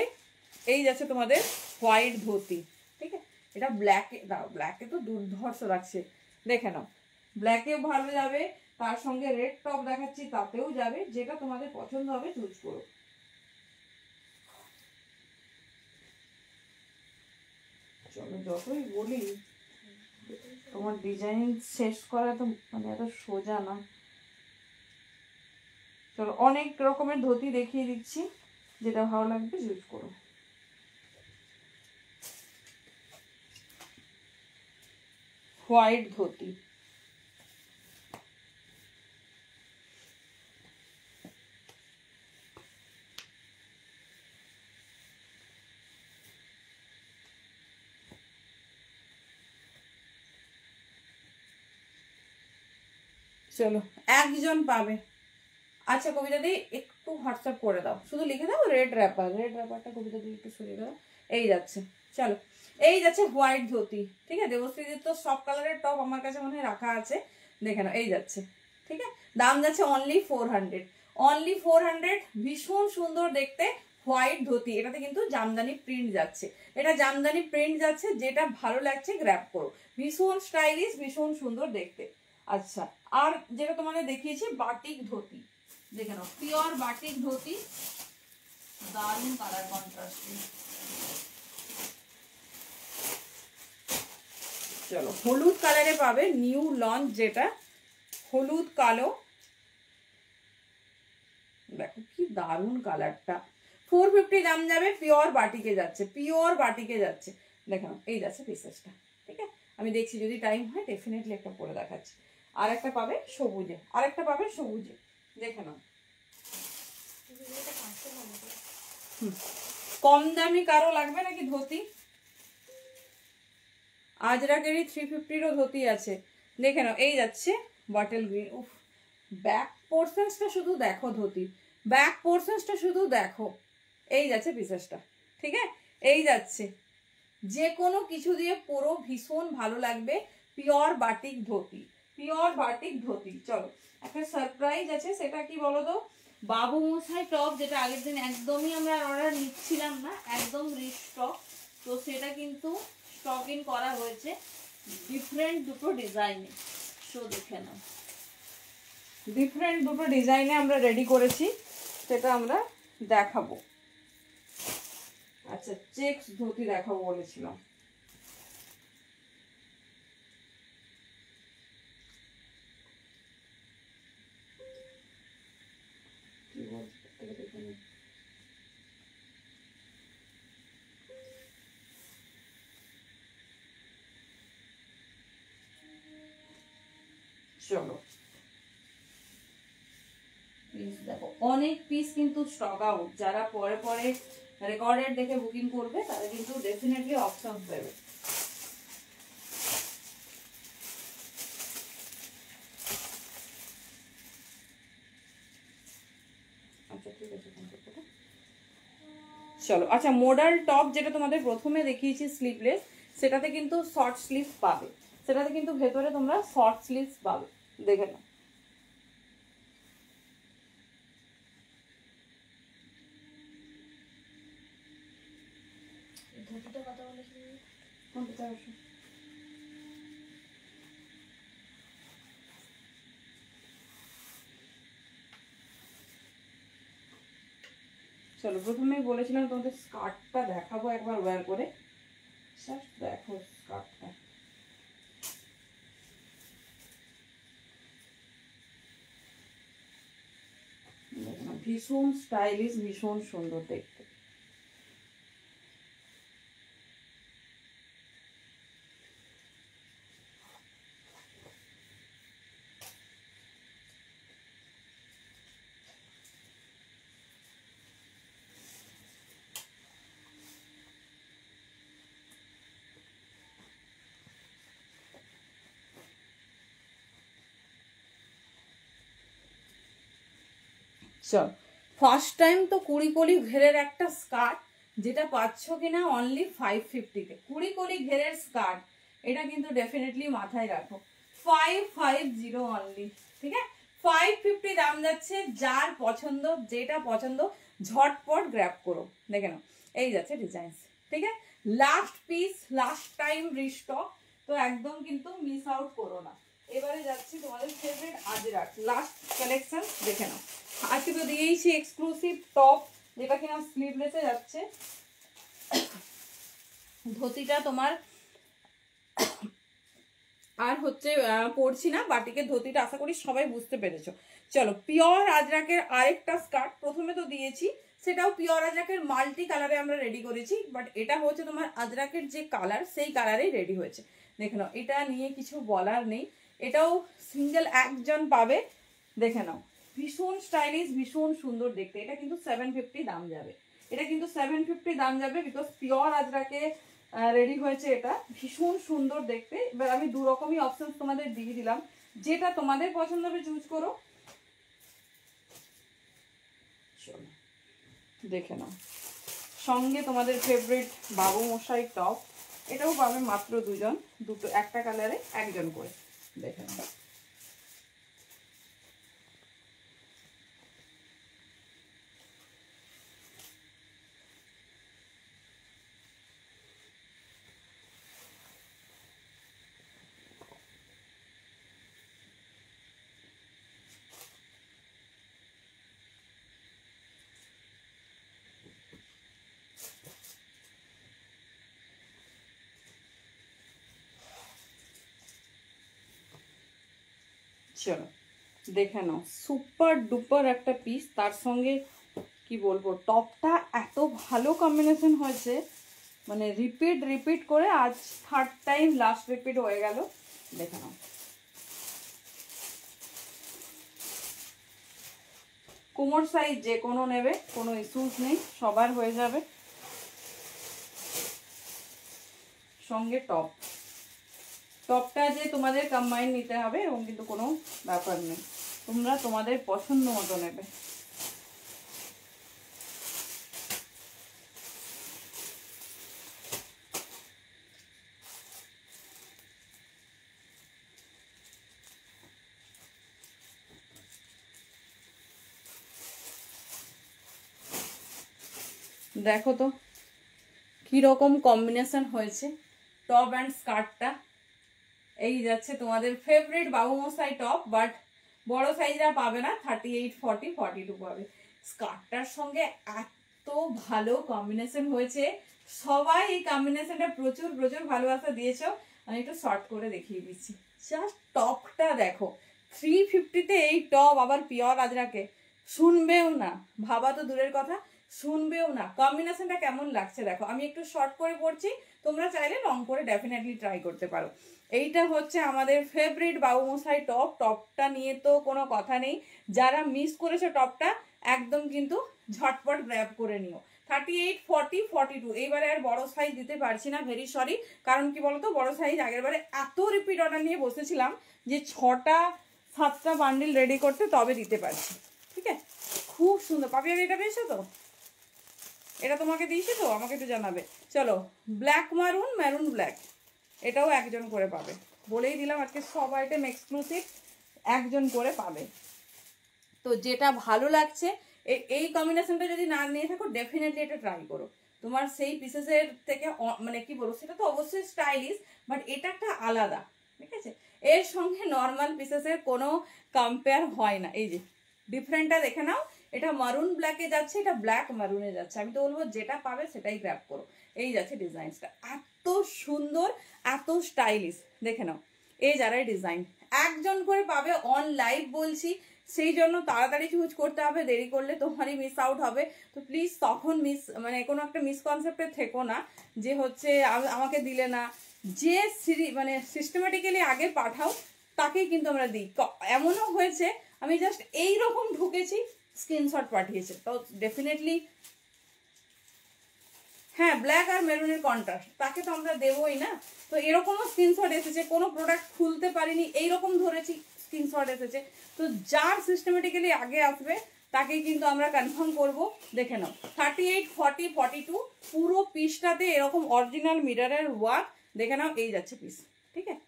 এই যাচ্ছে তোমাদের হোয়াইট ধুতি, ঠিক আছে, এটা ব্ল্যাকে দাও, ব্ল্যাকে তো দুর্ধর্ষ লাগছে। দেখে নাও, ব্ল্যাকেও ভালো যাবে, তার সঙ্গে রেড টপ দেখাচ্ছি তাতেও যাবে, যেটা তোমাদের পছন্দ হবে চুজ করো। চলো যতই বলি, তোমার ডিজাইন শেষ করা তো মানে এত সোজা না। চলো অনেক রকমের ধুতি দেখিয়ে দিচ্ছি, যেটা ভালো লাগবে চুজ করো। হোয়াইট ধুতি, চলো একজন পাবে। আচ্ছা কবিতা দি একটু হোয়াটসঅ্যাপ করে দাও, শুধু লিখে দাও রেড র্যাপার, রেড র্যাপারটা কবিতা দি একটু সরিয়ে দাও। এই যাচ্ছে, চলো এই যাচ্ছে হোয়াইট ধুতি, ঠিক আছে, দেবশ্রীজির তো সব কালারের টপ আমার কাছে মনে হয় রাখা আছে। দেখে নাও, এই যাচ্ছে, ঠিক আছে, দাম যাচ্ছে অনলি 400, অনলি 400, ভীষণ সুন্দর দেখতে হোয়াইট ধুতি। এটাতে কিন্তু জামদানি প্রিন্ট যাচ্ছে, এটা জামদানি প্রিন্ট যাচ্ছে, যেটা ভালো লাগছে গ্র্যাব করো, ভীষণ স্টাইলিশ, ভীষণ সুন্দর দেখতে। আচ্ছা, আর যেটা তোমাদের দেখিয়েছি বাটিক ধুতি, দেখে নাও, পিওর বাটিক ধুতি, দারুণ কালার কন্ট্রাস্ট। চলো হলুদ কালারে পাবে, নিউ লঞ্চ যেটা, হলুদ কালো, দেখো কি দারুণ কালারটা, 450 দাম যাবে, পিওর বাটিকে যাচ্ছে, পিওর বাটিকে যাচ্ছে। দেখো এই যাচ্ছে পিসেসটা, ঠিক আছে? আমি দেখছি যদি টাইম হয় ডেফিনেটলি একটা পরে দেখাচ্ছি। আর একটা পাবে সবুজে, আর একটা পাবে সবুজে, দেখে নাও। কম দামি কারো লাগবে নাকি ধুতি? আজরাকেরই 350-ও ধুতি আছে, দেখে নাও। এই যাচ্ছে বটল গ্রিন। উফ, ব্যাক পোর্শনসটা শুধু দেখো, ধুতি ব্যাক পোর্শনসটা শুধু দেখো। এই যাচ্ছে পিসেসটা, ঠিক আছে? এই যাচ্ছে, যে কোনো কিছু দিয়ে পুরো ভীষণ ভালো লাগবে। Pure batik dhoti, pure batik dhoti. চলো, একটা সারপ্রাইজ আছে, সেটা কি বলো তো? বাবু মশাই টপ, যেটা আগের দিন একদমই আমরা অর্ডার নিচ্ছিলাম না, একদম রিস্টক, তো সেটা কিন্তু স্টক ইন করা হয়েছে ডিফারেন্ট দুটো ডিজাইনে। শো দেখে নাও, ডিফারেন্ট দুটো ডিজাইনে আমরা রেডি করেছি, সেটা আমরা দেখাবো। আচ্ছা, চেকস ধুতি দেখাবো বলেছিলাম। চলো, পিস দেখো, অনেক পিস কিন্তু স্টক আউট। যারা পরে পরে রেকর্ডেড দেখে বুকিং করবে তারা কিন্তু ডেফিনেটলি অপশন দেবে। আচ্ছা ঠিক আছে, চলো। আচ্ছা, মডাল টপ যেটা তোমাদের প্রথমে দেখিয়েছি স্লিভলেস, সেটাতে কিন্তু শর্ট স্লিভ পাবে, সেটাতে কিন্তু ভেতরে তোমরা শর্ট স্লিভ পাবে, দেখে নাও। চলো, প্রথমেই বলেছিলাম তোমাদের স্কার্টটা দেখাবো একবার ওয়্যার করে। দেখো স্কার্টটা, ভীষণ স্টাইলিশ, ভীষণ সুন্দর দেখতে। চল, ফার্স্ট টাইম তো কুড়িকলি ঘেরের একটা স্কার্ট, যেটা পাচ্ছ কিনা অনলি 550-তে। কুড়িকলি ঘেরের স্কার্ট, এটা কিন্তু ডেফিনেটলি মাথায় রাখো। 550 অনলি, ঠিক আছে? 550 দাম যাচ্ছে। যার পছন্দ, যেটা পছন্দ ঝটপট গ্র্যাব করো, দেখে নাও। এই যাচ্ছে ডিজাইন, ঠিক আছে? Last piece, last time restock, তো একদম কিন্তু মিস আউট করো না। এবারে যাচ্ছি তোমাদের ফেভারিট আজরাক লাস্ট কালেকশন, দেখে নাও। আজকে তো দিয়েইছি এক্সক্লুসিভ টপ, যেটা কিনা স্লিভলেসে যাচ্ছে। ধুতিটা তোমার আর হচ্ছে পরছি না, বাটিকের ধুতিটা আশা করি সবাই বুঝতে পেরেছো। চলো, পিওর আজরাকের আরেকটা স্কার্ট প্রথমে তো দিয়েছি, সেটাও পিওর আজরাকের মাল্টি কালারে আমরা রেডি করেছি, বাট এটা হচ্ছে তোমার আজরাকের যে কালার সেই কালারেই রেডি হয়েছে। দেখে নাও, এটা নিয়ে কিছু বলার নেই, এটাও সিঙ্গেল একজন পাবে, দেখে নাও। ভীষণ স্টাইলিশ, ভীষণ সুন্দর দেখতে। এটা কিন্তু 750 দাম যাবে, এটা কিন্তু 750 দাম যাবে, বিকজ পিওর আজরাকে রেডি হয়েছে। এটা ভীষণ সুন্দর দেখতে। এবার আমি দু রকমই অপশন তোমাদের দিয়ে দিলাম, যেটা তোমাদের পছন্দ হবে চুজ করো। চলো দেখে নাও, সঙ্গে তোমাদের ফেভারিট বাবু মশাই টপ, এটাও পাবে মাত্র দুজন, দুটো একটা কালারে একজন করে, দেখে নাও। চলো দেখে নাও, সুপার ডুপার একটা পিস, তার সঙ্গে কি বলবো, টপটা এত ভালো কম্বিনেশন হয়েছে, মানে রিপিট করে আজ 3rd টাইম লাস্ট রিপিট হয়ে গেল। দেখে নাও, কোমর সাইজ যে কোনো নেবে, কোনো ইস্যুস নেই, সবার হয়ে যাবে। সঙ্গে টপটা যে তোমাদের কম্বাইন নিতে হবে এবং কিন্তু কোনো ব্যাপার নেই, তোমরা তোমাদের পছন্দ মতো নেবে। দেখো তো কিরকম কম্বিনেশন হয়েছে টপ অ্যান্ড স্কার্টটা। এই যাচ্ছে তোমাদের ফেভারিট বাবু মশাই টপ, বাট বড় সাইজরা পাবে না, 38, 40, 42 পাবে। স্কার্টটার সঙ্গে এত ভালো কম্বিনেশন হয়েছে, সবাই এই কম্বিনেশনটা প্রচুর ভালোবাসা দিয়েছো। আমি একটু শর্ট করে দেখিয়ে দিচ্ছি, জাস্ট টপটা দেখো। 350-তে এই টপ, আবার পিওর আজরাকে, শুনবেও না, ভাবা তো দূরের কথা, শুনবেও না। কম্বিনেশনটা কেমন লাগছে দেখো। আমি একটু শর্ট করে পড়ছি, তোমরা চাইলে লং করে ডেফিনেটলি ট্রাই করতে পারো। এইটা হচ্ছে আমাদের ফেভারিট বাবু মশাই টপ। টপটা নিয়ে তো কোনো কথা নেই, যারা মিস করেছে টপটা একদম কিন্তু ঝটপট গ্র্যাব করে নিও। 38, 40, 42, এইবারে আর বড় সাইজ দিতে পারছি না, ভেরি সরি। কারণ কি বলতো, বড় সাইজ আগের বারে এত রিপিট অর্ডার নিয়ে বসেছিলাম যে 6টা-7টা বান্ডিল রেডি করতে তবে দিতে পারছি। ঠিক আছে, খুব সুন্দর। পাপি আর এটা পেয়েছো তো, এটা তোমাকে দিয়েছি তো, আমাকে একটু জানাবে। চলো, ব্ল্যাক মারুন, মেরুন ব্ল্যাক, এটাও একজন করে পাবে, বলেই দিলাম আজকে সব আইটেম এক্সক্লুসিভ, একজন করে পাবে। তো যেটা ভালো লাগছে, এই কম্বিনেশনটা যদি না নিয়ে থাকো ডেফিনেটলি এটা ট্রাই করো। তোমার সেই পিসেসের থেকে মানে কি বলবো, সেটা তো অবশ্যই স্টাইলিশ, বাট এটা একটা আলাদা। ঠিক আছে, এর সঙ্গে নর্মাল পিসেসের কোনো কম্পেয়ার হয় না। এই যে ডিফারেন্টটা দেখে নাও, এটা মারুন ব্ল্যাকে যাচ্ছে, এটা ব্ল্যাক মারুনে যাচ্ছে। আমি তো বলবো যেটা পাবে সেটাই গ্র্যাব করো। এই যাচ্ছে ডিজাইনসটা, এত সুন্দর, এত স্টাইলিশ, দেখে নাও। এই যারাই ডিজাইন একজন করে পাবে অন লাইভ বলছি, সেই জন্য তাড়াতাড়ি চুজ করতে হবে, দেরি করলে তোমারই মিস আউট হবে। তো প্লিজ তখন মানে কোনো একটা মিসকনসেপ্টে থেকো না যে হচ্ছে আমাকে দিলে না। যে মানে সিস্টেমেটিক্যালি আগে পাঠাও তাকেই কিন্তু আমরা দিই। এমনও হয়েছে আমি জাস্ট এইরকম ঢুকেছি, স্ক্রিনশট পাঠিয়েছে, তো ডেফিনেটলি হ্যাঁ, ব্ল্যাক আর মেরুনের কন্ট্রাস্ট, তাকে তো আমরা দেবোই না। তো এরকমও স্ক্রিনশট এসেছে, কোনো প্রোডাক্ট খুলতে পারিনি, এইরকম ধরেছি, স্ক্রিনশট এসেছে। তো যার সিস্টেমেটিক্যালি আগে আসবে তাকেই কিন্তু আমরা কনফার্ম করব। দেখে নাও, 38, 40, 42 পুরো পিসটাতে এরকম অরিজিনাল মিররের ওয়ার্ক, দেখে নাও। এই যাচ্ছে পিস, ঠিক আছে।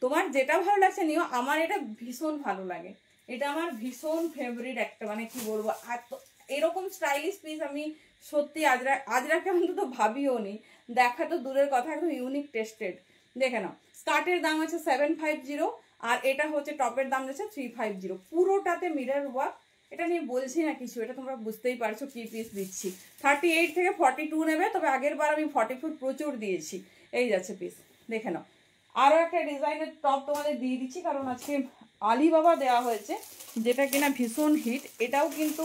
তোমার যেটা ভালো লাগছে নিও, আমার এটা ভীষণ ভালো লাগে, এটা আমার ভীষণ ফেভারিট একটা, মানে কি বলবো, এত এরকম স্টাইলিশ পিস আমি সত্যি আজরাকে অন্তত ভাবিও নি। দেখা তো দূরের কথা, একদম ইউনিক টেস্টেড। দেখে নাও, স্কার্টের দাম আছে 750, আর এটা হচ্ছে টপের দাম যাচ্ছে 350। পুরোটাতে মিরর ওয়ার্ক, এটা নিয়ে বলছি না কিছু, এটা তোমরা বুঝতেই পারছো কি পিস দিচ্ছি। 38 থেকে 42 নেবে, তবে আগের বার আমি 44 প্রচুর দিয়েছি। এই যাচ্ছে পিস, দেখে নাও। আরও একটা ডিজাইনের টপ তোমাদের দিয়ে দিচ্ছি, কারণ আজকে আলিবাবা দেওয়া হয়েছে, যেটা কিনা ভীষণ হিট। এটাও কিন্তু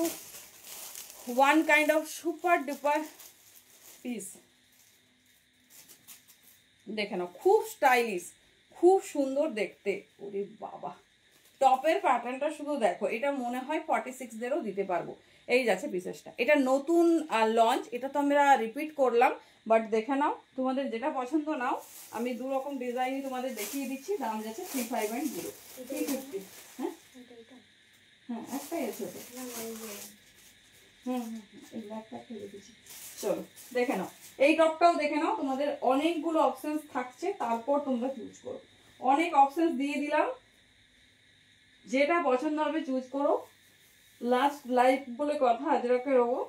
one kind of super duper piece. দেখে নাও, খুব স্টাইলিশ, খুব সুন্দর দেখতে। ওরে বাবা, টপের প্যাটার্নটা শুধু দেখো, এটা মনে হয় 46-দেরও দিতে পারবো। এই যাচ্ছে পিসেসটা, এটা নতুন লঞ্চ, এটা তো আমরা রিপিট করলাম, বাট দেখে নাও তোমাদের যেটা পছন্দ নাও। আমি দু রকম ডিজাইনই তোমাদের দেখিয়ে দিচ্ছি। দাম যাচ্ছে 350, 350। হ্যাঁ হ্যাঁ, একটাই আছে তো। এই ব্ল্যাকটা ফেলে দিচ্ছি। চলো দেখে নাও, এই টপটাও দেখে নাও, তোমাদের অনেকগুলো অপশনস থাকছে, তারপর তোমরা চুজ করো। অনেক অপশনস দিয়ে দিলাম, যেটা পছন্দ হবে চুজ করো। লাস্ট লাইভ বলে কথা, আজরাকে রবো,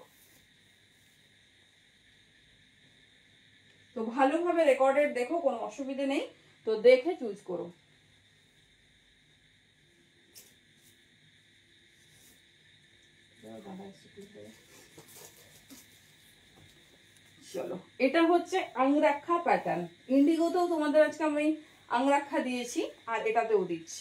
তো ভালোভাবে রেকর্ডেড দেখো, কোনো অসুবিধে নেই, তো দেখে চুজ করো। চলো, এটা হচ্ছে আংরাক্ষা প্যাটার্ন। ইন্ডিগোতেও তোমাদের আজকে আমি আংরাক্ষা দিয়েছি, আর এটাতেও দিচ্ছি।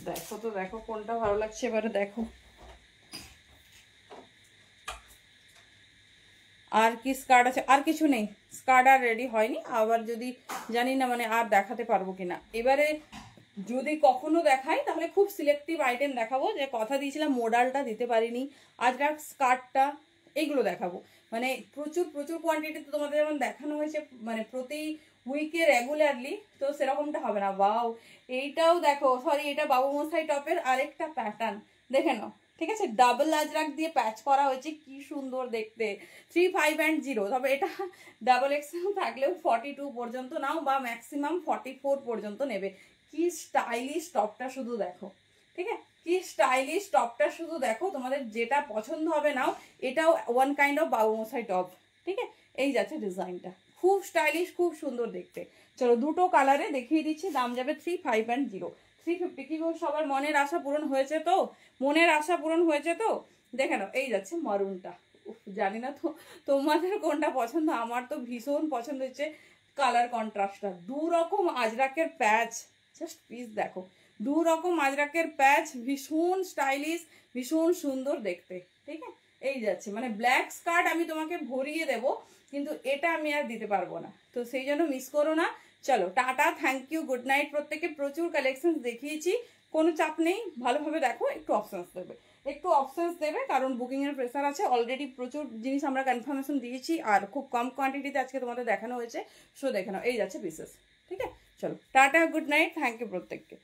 দেখো তো, দেখো কোনটা ভালো লাগছে এবারে দেখো। আর কি স্কার্ট আছে? আর কিছু নেই, স্কার্ট আর রেডি হয়নি। আবার যদি জানি না মানে আর দেখাতে পারবো কিনা, এবারে যদি কখনো দেখাই তাহলে খুব সিলেক্টিভ আইটেম দেখাবো। যে কথা দিয়েছিলাম মোডালটা দিতে পারিনি, আজরাক স্কার্টটা, এইগুলো দেখাবো। মানে প্রচুর প্রচুর কোয়ান্টিটিতে তোমাদের যেমন দেখানো হয়েছে মানে প্রতি উইকে রেগুলারলি, তো সেরকমটা হবে না। বাও, এইটাও দেখো, সরি এটা বাবু মশাই টপের আরেকটা প্যাটার্ন, দেখে নাও। ঠিক আছে, ডাবল আজরাক দিয়ে প্যাচ করা হয়েছে, কি সুন্দর দেখতে। 35 and 0, তবে এটা ডাবল এক্সেল থাকলেও 42 পর্যন্ত নাও, বা ম্যাক্সিমাম 44 পর্যন্ত নেবে। কি স্টাইলিশ টপটা শুধু দেখো। ঠিক আছে, কি স্টাইলিশ টপটা শুধু দেখো, তোমাদের যেটা পছন্দ হবে নাও। এটাও ওয়ান কাইন্ড অফ বাবু মশাই টপ। ঠিক আছে, এই যাচ্ছে ডিজাইনটা, খুব স্টাইলিশ, খুব সুন্দর দেখতে। চলো দুটো কালারে দেখিয়ে দিচ্ছি, দাম যাবে 35 and 0, 350। কি গো, সবার মনের আশা পূরণ হয়েছে তো? মনের আশা পূরণ হয়েছে তো? দেখে নাও, এই যাচ্ছে মারুনটা। জানি না তো তোমাদের কোনটা পছন্দ, আমার তো ভীষণ পছন্দ হচ্ছে কালার কন্ট্রাস্টটা। দু রকম আজরাকের প্যাচ, জাস্ট পিস দেখো, দু রকম আজরাকের প্যাচ, ভীষণ স্টাইলিশ, ভীষণ সুন্দর দেখতে। ঠিক আছে, এই যাচ্ছে মানে ব্ল্যাক স্কার্ট আমি তোমাকে ভরিয়ে দেব, কিন্তু এটা আমি আর দিতে পারবো না, তো সেই জন্য মিস করো না। চলো টাটা, থ্যাংক ইউ, গুড নাইট প্রত্যেকে। প্রচুর কালেকশন দেখিয়েছি, কোনো চাপ নেই, ভালোভাবে দেখো। একটু অপশনস দেবে, একটু অপশনস দেবে, কারণ বুকিংয়ের প্রেসার আছে। অলরেডি প্রচুর জিনিস আমরা কনফার্মেশন দিয়েছি, আর খুব কম কোয়ান্টিটিতে আজকে তোমাদের দেখানো হয়েছে। সো দেখে নাও, এই যাচ্ছে পিসেস। ঠিক আছে, চলো টাটা, গুড নাইট, থ্যাংক ইউ প্রত্যেককে।